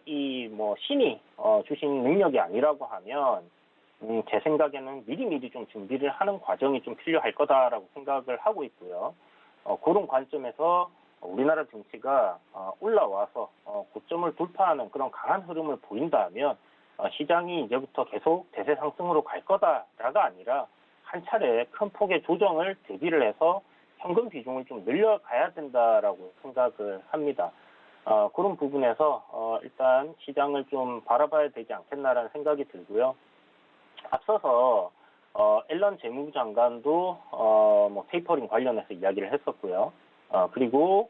이 뭐 신이 주신 능력이 아니라고 하면 제 생각에는 미리미리 좀 준비를 하는 과정이 좀 필요할 거다라고 생각을 하고 있고요. 그런 관점에서 우리나라 증시가 올라와서 고점을 돌파하는 그런 강한 흐름을 보인다면 시장이 이제부터 계속 대세 상승으로 갈 거다라가 아니라 한 차례 큰 폭의 조정을 대비를 해서 현금 비중을 좀 늘려가야 된다라고 생각을 합니다. 그런 부분에서 일단 시장을 좀 바라봐야 되지 않겠나라는 생각이 들고요. 앞서서 앨런 재무부 장관도 뭐 테이퍼링 관련해서 이야기를 했었고요. 그리고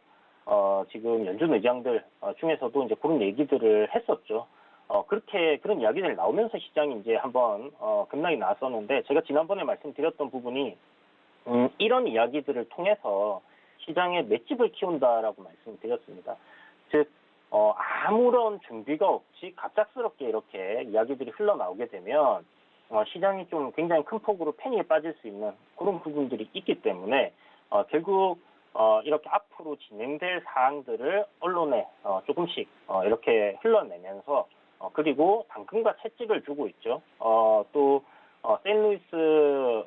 지금 연준 의장들 중에서도 이제 그런 얘기들을 했었죠. 그런 이야기들이 나오면서 시장이 이제 한번 급락이 나왔었는데, 제가 지난번에 말씀드렸던 부분이 이런 이야기들을 통해서 시장의 맷집을 키운다라고 말씀드렸습니다. 즉 아무런 준비가 없이 갑작스럽게 이렇게 이야기들이 흘러나오게 되면 시장이 좀 굉장히 큰 폭으로 패닉에 빠질 수 있는 그런 부분들이 있기 때문에 결국 이렇게 앞으로 진행될 사항들을 언론에 조금씩 이렇게 흘러내면서 그리고 당근과 채찍을 주고 있죠. 또 세인루이스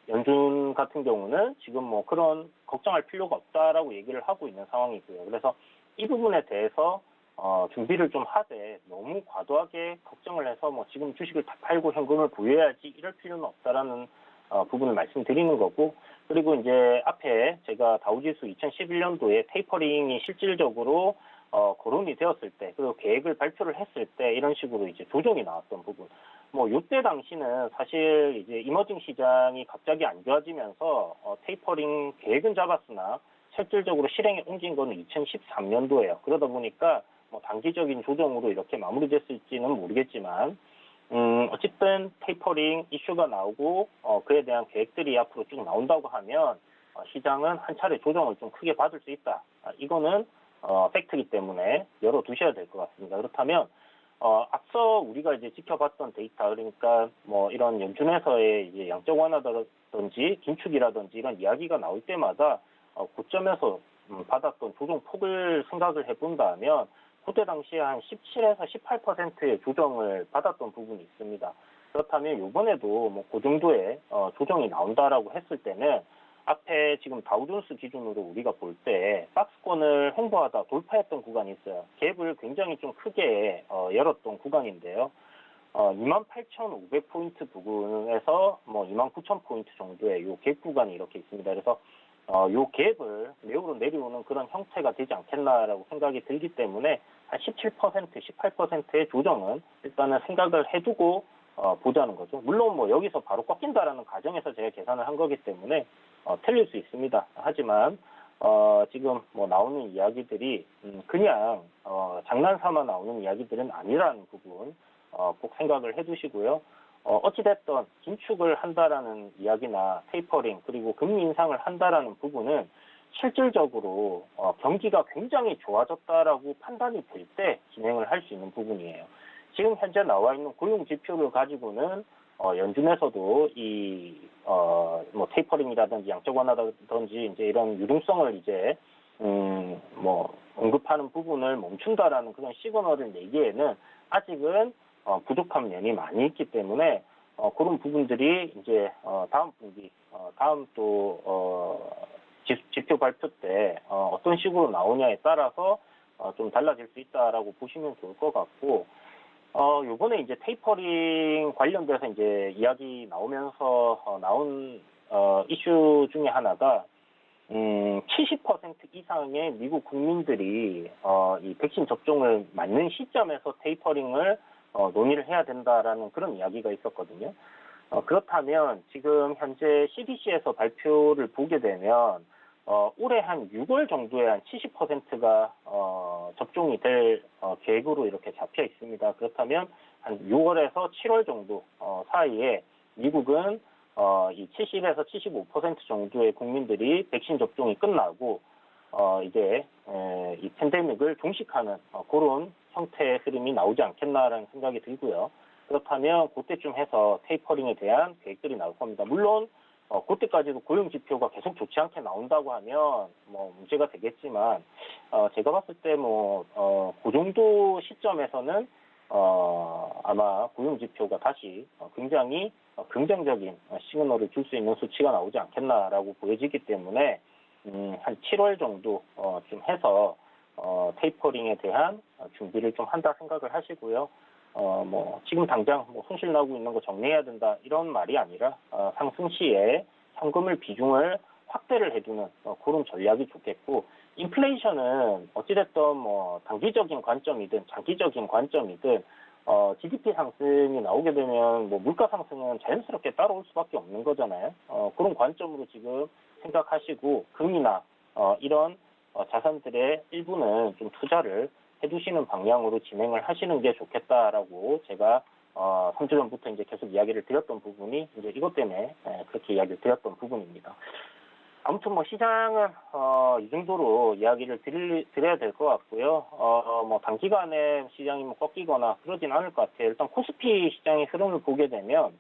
연준 같은 경우는 지금 뭐 그런 걱정할 필요가 없다라고 얘기를 하고 있는 상황이고요. 그래서 이 부분에 대해서 준비를 좀 하되 너무 과도하게 걱정을 해서 뭐 지금 주식을 다 팔고 현금을 보유해야지 이럴 필요는 없다라는 부분을 말씀드리는 거고, 그리고 이제 앞에 제가 다우지수 2011년도에 테이퍼링이 실질적으로 거론이 되었을 때, 그리고 계획을 발표를 했을 때 이런 식으로 이제 조정이 나왔던 부분, 뭐 이때 당시는 사실 이제 이머징 시장이 갑자기 안 좋아지면서 테이퍼링 계획은 잡았으나 실질적으로 실행에 옮긴 거는 2013년도예요. 그러다 보니까 뭐 단기적인 조정으로 이렇게 마무리됐을지는 모르겠지만 어쨌든 테이퍼링 이슈가 나오고 그에 대한 계획들이 앞으로 쭉 나온다고 하면 시장은 한 차례 조정을 좀 크게 받을 수 있다. 이거는 팩트이기 때문에 열어두셔야 될 것 같습니다. 그렇다면 앞서 우리가 이제 지켜봤던 데이터, 그러니까 뭐 이런 연준에서의 이제 양적 완화라든지 긴축이라든지 이런 이야기가 나올 때마다 고점에서 받았던 조정 폭을 생각을 해본다면 그때 당시에 한 17에서 18%의 조정을 받았던 부분이 있습니다. 그렇다면 이번에도 뭐 그 정도의 조정이 나온다라고 했을 때는 앞에 지금 다우존스 기준으로 우리가 볼 때 박스권을 횡보하다 돌파했던 구간이 있어요. 갭을 굉장히 좀 크게 열었던 구간인데요. 28,500포인트 부근에서 뭐 29,000포인트 정도의 요 갭 구간이 이렇게 있습니다. 그래서 요 갭을 내우로 내려오는 그런 형태가 되지 않겠나라고 생각이 들기 때문에 한 17%, 18%의 조정은 일단은 생각을 해두고 보자는 거죠. 물론 뭐 여기서 바로 꺾인다라는 가정에서 제가 계산을 한 거기 때문에 틀릴 수 있습니다. 하지만 지금 뭐 나오는 이야기들이 그냥 장난삼아 나오는 이야기들은 아니라는 부분 꼭 생각을 해두시고요. 어찌됐든 긴축을 한다라는 이야기나 테이퍼링 그리고 금리 인상을 한다라는 부분은 실질적으로 경기가 굉장히 좋아졌다라고 판단이 될 때 진행을 할 수 있는 부분이에요. 지금 현재 나와 있는 고용 지표를 가지고는 연준에서도 뭐 테이퍼링이라든지 양적 완화라든지 이제 이런 유동성을 이제 뭐 언급하는 부분을 멈춘다라는 그런 시그널을 내기에는 아직은 부족한 면이 많이 있기 때문에 그런 부분들이 이제 다음 분기 다음 또 지표 발표 때 어떤 식으로 나오냐에 따라서 좀 달라질 수 있다라고 보시면 좋을 것 같고, 요번에 이제 테이퍼링 관련돼서 이제 이야기 나오면서 나온 이슈 중에 하나가 70% 이상의 미국 국민들이 이 백신 접종을 맞는 시점에서 테이퍼링을 논의를 해야 된다라는 그런 이야기가 있었거든요. 그렇다면 지금 현재 CDC에서 발표를 보게 되면 올해 한 6월 정도에 한 70%가 접종이 될 계획으로 이렇게 잡혀 있습니다. 그렇다면 한 6월에서 7월 정도 사이에 미국은 이 70에서 75% 정도의 국민들이 백신 접종이 끝나고 이제 이 팬데믹을 종식하는 그런 형태의 흐름이 나오지 않겠나라는 생각이 들고요. 그렇다면 그때쯤 해서 테이퍼링에 대한 계획들이 나올 겁니다. 물론 그때까지도 고용 지표가 계속 좋지 않게 나온다고 하면 뭐 문제가 되겠지만 제가 봤을 때 뭐 그 정도 시점에서는 아마 고용 지표가 다시 굉장히 긍정적인 시그널을 줄 수 있는 수치가 나오지 않겠나라고 보여지기 때문에 한 7월 정도 좀 해서 테이퍼링에 대한 준비를 좀 한다 생각을 하시고요. 뭐 지금 당장 뭐 손실 나고 있는 거 정리해야 된다 이런 말이 아니라 상승 시에 현금을 비중을 확대를 해두는 그런 전략이 좋겠고, 인플레이션은 어찌됐든 뭐 단기적인 관점이든 장기적인 관점이든 GDP 상승이 나오게 되면 뭐 물가 상승은 자연스럽게 따라올 수밖에 없는 거잖아요. 그런 관점으로 지금 생각하시고 금이나 이런 자산들의 일부는 좀 투자를 해두시는 방향으로 진행을 하시는 게 좋겠다라고 제가 3주 전부터 이제 계속 이야기를 드렸던 부분이 이제 이것 때문에 그렇게 이야기를 드렸던 부분입니다. 아무튼 뭐 시장은 이 정도로 이야기를 드려야 될 것 같고요. 뭐 단기간에 시장이 뭐 꺾이거나 그러진 않을 것 같아요. 일단 코스피 시장의 흐름을 보게 되면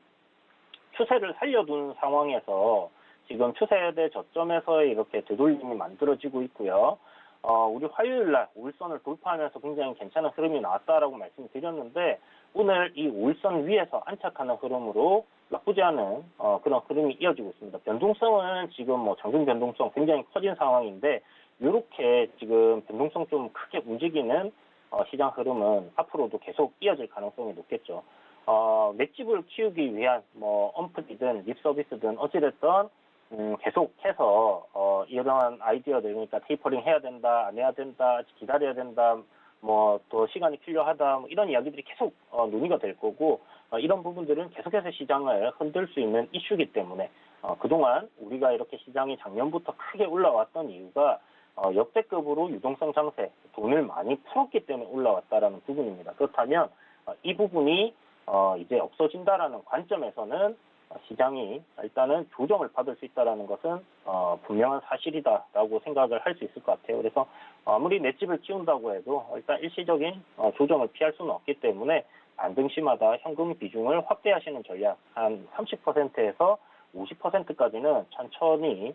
추세를 살려둔 상황에서 지금 추세대 저점에서 이렇게 되돌림이 만들어지고 있고요. 우리 화요일 날 5일선을 돌파하면서 굉장히 괜찮은 흐름이 나왔다라고 말씀드렸는데, 오늘 이 5일선 위에서 안착하는 흐름으로 나쁘지 않은 그런 흐름이 이어지고 있습니다. 변동성은 지금 뭐 장중 변동성 굉장히 커진 상황인데, 이렇게 지금 변동성 좀 크게 움직이는 시장 흐름은 앞으로도 계속 이어질 가능성이 높겠죠. 맷집을 키우기 위한 뭐 엄프이든 립 서비스든 어찌됐든 계속해서 이러한 아이디어들, 그러니까 테이퍼링 해야 된다, 안 해야 된다, 기다려야 된다, 뭐 또 시간이 필요하다, 뭐 이런 이야기들이 계속 논의가 될 거고, 이런 부분들은 계속해서 시장을 흔들 수 있는 이슈이기 때문에 그동안 우리가 이렇게 시장이 작년부터 크게 올라왔던 이유가 역대급으로 유동성 장세, 돈을 많이 풀었기 때문에 올라왔다라는 부분입니다. 그렇다면 이 부분이 이제 없어진다라는 관점에서는 시장이 일단은 조정을 받을 수 있다는 것은 분명한 사실이다라고 생각을 할 수 있을 것 같아요. 그래서 아무리 맷집을 키운다고 해도 일단 일시적인 조정을 피할 수는 없기 때문에 반등시마다 현금 비중을 확대하시는 전략, 한 30%에서 50%까지는 천천히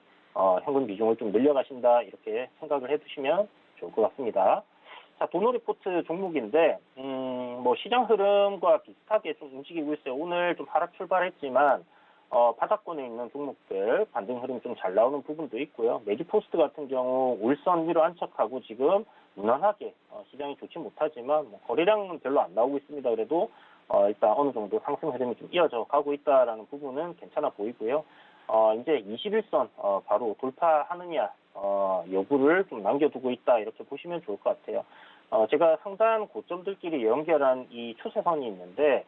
현금 비중을 좀 늘려가신다, 이렇게 생각을 해두시면 좋을 것 같습니다. 자, 도노 리포트 종목인데 뭐 시장 흐름과 비슷하게 좀 움직이고 있어요. 오늘 좀 하락 출발했지만 바닥권에 있는 종목들 반등 흐름 좀 잘 나오는 부분도 있고요. 메디포스트 같은 경우 올선 위로 안착하고 지금 무난하게 시장이 좋지 못하지만 뭐 거래량은 별로 안 나오고 있습니다. 그래도 일단 어느 정도 상승 흐름이 좀 이어져 가고 있다라는 부분은 괜찮아 보이고요. 이제 21선 바로 돌파하느냐 여부를 좀 남겨두고 있다, 이렇게 보시면 좋을 것 같아요. 제가 상단 고점들끼리 연결한 이 추세선이 있는데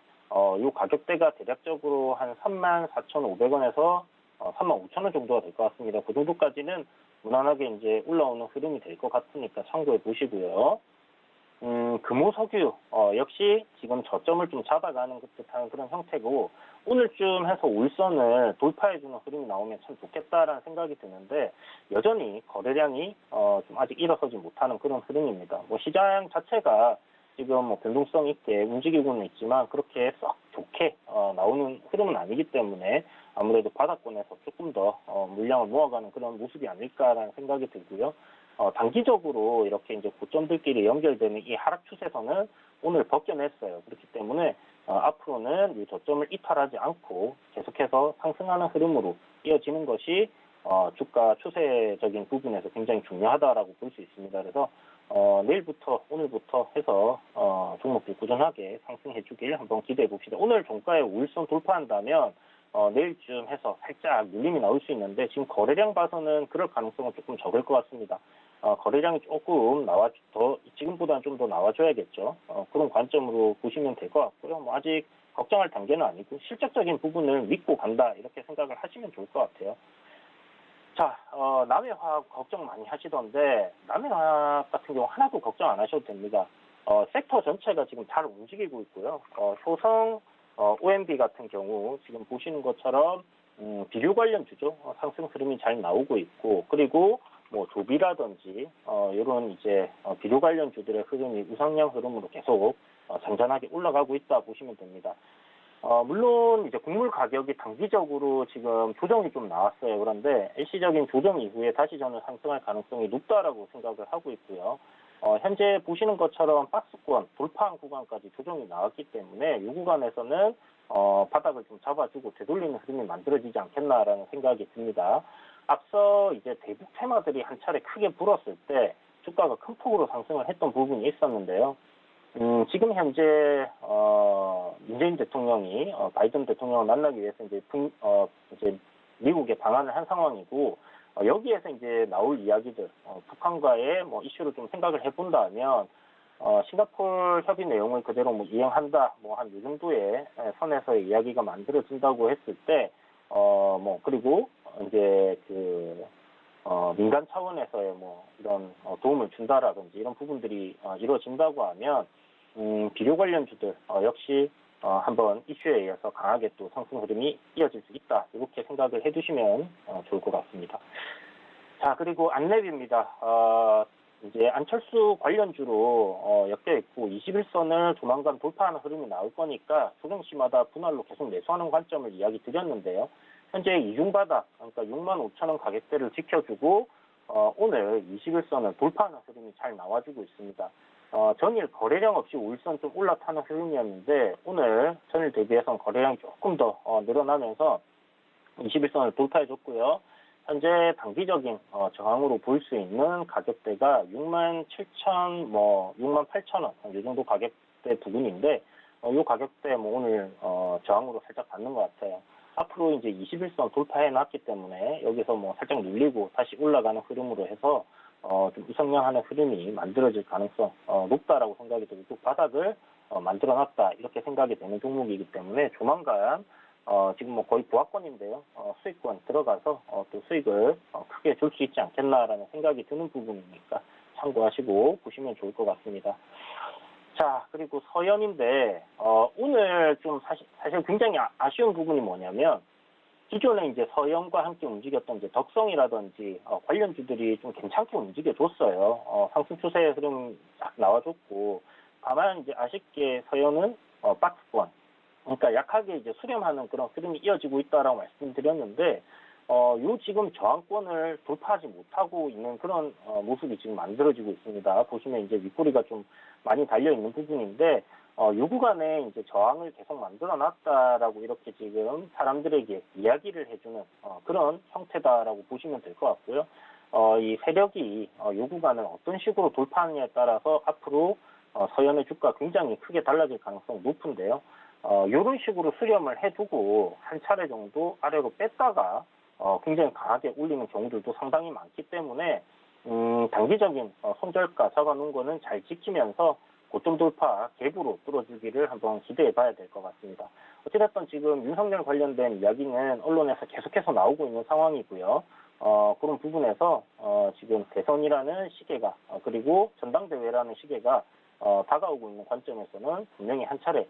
이 가격대가 대략적으로 한 34,500원에서 35,000원 정도가 될 것 같습니다. 그 정도까지는 무난하게 이제 올라오는 흐름이 될 것 같으니까 참고해 보시고요. 금호석유 역시 지금 저점을 좀 잡아가는 듯한 그런 형태고 오늘쯤 해서 울선을 돌파해주는 흐름이 나오면 참 좋겠다라는 생각이 드는데 여전히 거래량이 좀 아직 일어서지 못하는 그런 흐름입니다. 뭐 시장 자체가 지금 뭐 변동성 있게 움직이고는 있지만 그렇게 썩 좋게 나오는 흐름은 아니기 때문에 아무래도 바닥권에서 조금 더 물량을 모아가는 그런 모습이 아닐까라는 생각이 들고요. 단기적으로 이렇게 이제 고점들끼리 연결되는 이 하락 추세선을 오늘 벗겨냈어요. 그렇기 때문에 앞으로는 이 저점을 이탈하지 않고 계속해서 상승하는 흐름으로 이어지는 것이 주가 추세적인 부분에서 굉장히 중요하다라고 볼 수 있습니다. 그래서 내일부터 오늘부터 해서 종목들 꾸준하게 상승해 주길 한번 기대해 봅시다. 오늘 종가에 우일선 돌파한다면 내일쯤 해서 살짝 밀림이 나올 수 있는데 지금 거래량 봐서는 그럴 가능성은 조금 적을 것 같습니다. 거래량이 조금 지금보다는 좀 더 나와줘야겠죠. 그런 관점으로 보시면 될 것 같고요. 뭐 아직 걱정할 단계는 아니고 실적적인 부분을 믿고 간다 이렇게 생각을 하시면 좋을 것 같아요. 자, 남해화학 걱정 많이 하시던데 남해화학 같은 경우 하나도 걱정 안 하셔도 됩니다. 섹터 전체가 지금 잘 움직이고 있고요. 효성 OMB 같은 경우 지금 보시는 것처럼 비료 관련주죠. 상승 흐름이 잘 나오고 있고 그리고 뭐 조비라든지 이런 이제 비료 관련주들의 흐름이 우상향 흐름으로 계속 잔잔하게 올라가고 있다 보시면 됩니다. 물론 이제 곡물 가격이 단기적으로 지금 조정이 좀 나왔어요. 그런데 일시적인 조정 이후에 다시 저는 상승할 가능성이 높다라고 생각을 하고 있고요. 현재 보시는 것처럼 박스권 돌파한 구간까지 조정이 나왔기 때문에 이 구간에서는 바닥을 좀 잡아주고 되돌리는 흐름이 만들어지지 않겠나라는 생각이 듭니다. 앞서 이제 대북 테마들이 한 차례 크게 불었을 때 주가가 큰 폭으로 상승을 했던 부분이 있었는데요. 지금 현재 문재인 대통령이 바이든 대통령을 만나기 위해서 이제 미국에 방한을 한 상황이고 여기에서 이제 나올 이야기들 북한과의 뭐 이슈를 좀 생각을 해본다면 싱가포르 협의 내용을 그대로 뭐 이행한다 뭐 한 이 정도의 선에서의 이야기가 만들어진다고 했을 때 뭐 그리고 이제 민간 차원에서의 뭐 이런 도움을 준다라든지 이런 부분들이 이루어진다고 하면 비료 관련주들 역시 한번 이슈에 의해서 강하게 또 상승 흐름이 이어질 수 있다 이렇게 생각을 해두시면 좋을 것 같습니다. 자 그리고 안랩입니다. 이제 안철수 관련주로 엮여 있고 21선을 조만간 돌파하는 흐름이 나올 거니까 조정시마다 분할로 계속 매수하는 관점을 이야기 드렸는데요. 현재 이중바닥 그러니까 65,000원 가격대를 지켜주고 오늘 21선을 돌파하는 흐름이 잘 나와주고 있습니다. 전일 거래량 없이 5일선 좀 올라타는 흐름이었는데 오늘 전일 대비해서는 거래량이 조금 더 늘어나면서 21선을 돌파해줬고요. 현재 단기적인 저항으로 볼 수 있는 가격대가 67,000, 68,000원 이 정도 가격대 부근인데 이 가격대 오늘 저항으로 살짝 받는 것 같아요. 앞으로 이제 21선 돌파해놨기 때문에 여기서 살짝 눌리고 다시 올라가는 흐름으로 해서 좀 우상향하는 흐름이 만들어질 가능성 높다라고 생각이 들고 또 바닥을 만들어놨다 이렇게 생각이 되는 종목이기 때문에 조만간 지금 거의 보합권인데요. 수익권 들어가서 또 수익을 크게 줄 수 있지 않겠나라는 생각이 드는 부분이니까 참고하시고 보시면 좋을 것 같습니다. 자, 그리고 서현인데 오늘 좀 사실 굉장히 아쉬운 부분이 뭐냐면 기존에 이제 서현과 함께 움직였던 이제 덕성이라든지 관련주들이 좀 괜찮게 움직여줬어요. 상승 추세의 흐름 딱 나와줬고 다만 이제 아쉽게 서현은 박스권 그러니까 약하게 이제 수렴하는 그런 흐름이 이어지고 있다라고 말씀드렸는데 요 지금 저항권을 돌파하지 못하고 있는 그런 모습이 지금 만들어지고 있습니다. 보시면 이제 윗꼬리가 좀 많이 달려 있는 부분인데 요 구간에 이제 저항을 계속 만들어놨다라고 이렇게 지금 사람들에게 이야기를 해주는 그런 형태다라고 보시면 될 것 같고요. 이 세력이 요 구간을 어떤 식으로 돌파하느냐에 따라서 앞으로 서현의 주가 굉장히 크게 달라질 가능성이 높은데요. 이런 식으로 수렴을 해두고 한 차례 정도 아래로 뺐다가 굉장히 강하게 올리는 경우들도 상당히 많기 때문에 단기적인 손절가 잡아놓은 거는 잘 지키면서 고점 돌파 갭으로 뚫어주기를 한번 기대해 봐야 될 것 같습니다. 어찌됐든 지금 윤석열 관련된 이야기는 언론에서 계속해서 나오고 있는 상황이고요. 그런 부분에서 지금 대선이라는 시계가 그리고 전당대회라는 시계가 다가오고 있는 관점에서는 분명히 한 차례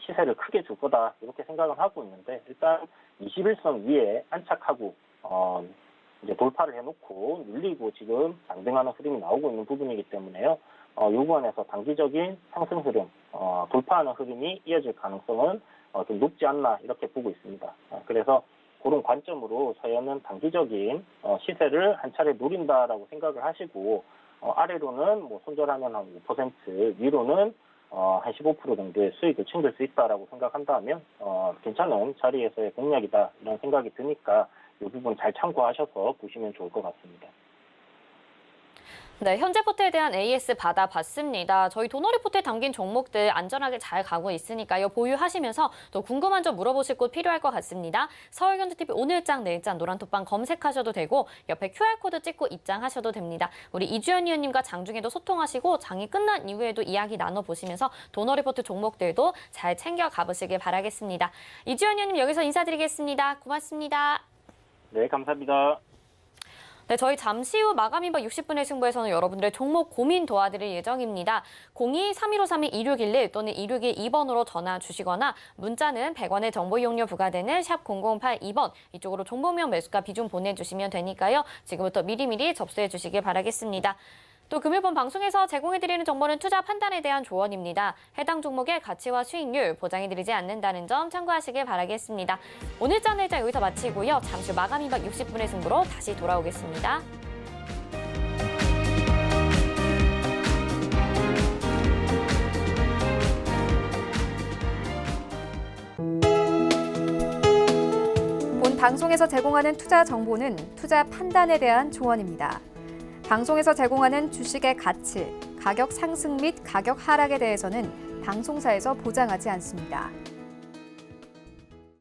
시세를 크게 줄 거다 이렇게 생각을 하고 있는데 일단 21선 위에 안착하고 이제 돌파를 해놓고 눌리고 지금 반등하는 흐름이 나오고 있는 부분이기 때문에요. 요 구간에서 단기적인 상승 흐름, 돌파하는 흐름이 이어질 가능성은 좀 높지 않나 이렇게 보고 있습니다. 그래서 그런 관점으로 서현은 단기적인 시세를 한 차례 노린다라고 생각을 하시고 아래로는 뭐 손절하면 한 5%, 위로는 한 15% 정도의 수익을 챙길 수 있다라고 생각한다면 괜찮은 자리에서의 공략이다 이런 생각이 드니까 이 부분 잘 참고하셔서 보시면 좋을 것 같습니다. 네, 현재 포트에 대한 AS 받아봤습니다. 저희 도너리포트에 담긴 종목들 안전하게 잘 가고 있으니까요. 보유하시면서 또 궁금한 점 물어보실 곳 필요할 것 같습니다. 서울경제TV 오늘장 내일장 노란톡방 검색하셔도 되고 옆에 QR코드 찍고 입장하셔도 됩니다. 우리 이주연 위원님과 장중에도 소통하시고 장이 끝난 이후에도 이야기 나눠보시면서 도너리포트 종목들도 잘 챙겨 가보시길 바라겠습니다. 이주연 위원님 여기서 인사드리겠습니다. 고맙습니다. 네, 감사합니다. 네, 저희 잠시 후 마감 임박 60분의 승부에서는 여러분들의 종목 고민 도와드릴 예정입니다. 02-3153-2611 또는 2612번으로 전화 주시거나 문자는 100원의 정보 이용료 부과되는 샵 0082번 이쪽으로 정보명 매수가 비중 보내주시면 되니까요. 지금부터 미리미리 접수해 주시길 바라겠습니다. 또 금일본 방송에서 제공해드리는 정보는 투자 판단에 대한 조언입니다. 해당 종목의 가치와 수익률 보장해드리지 않는다는 점 참고하시길 바라겠습니다. 오늘 장 내일장 여기서 마치고요. 잠시 후 마감 임박 60분의 승부로 다시 돌아오겠습니다. 본 방송에서 제공하는 투자 정보는 투자 판단에 대한 조언입니다. 방송에서 제공하는 주식의 가치, 가격 상승 및 가격 하락에 대해서는 방송사에서 보장하지 않습니다.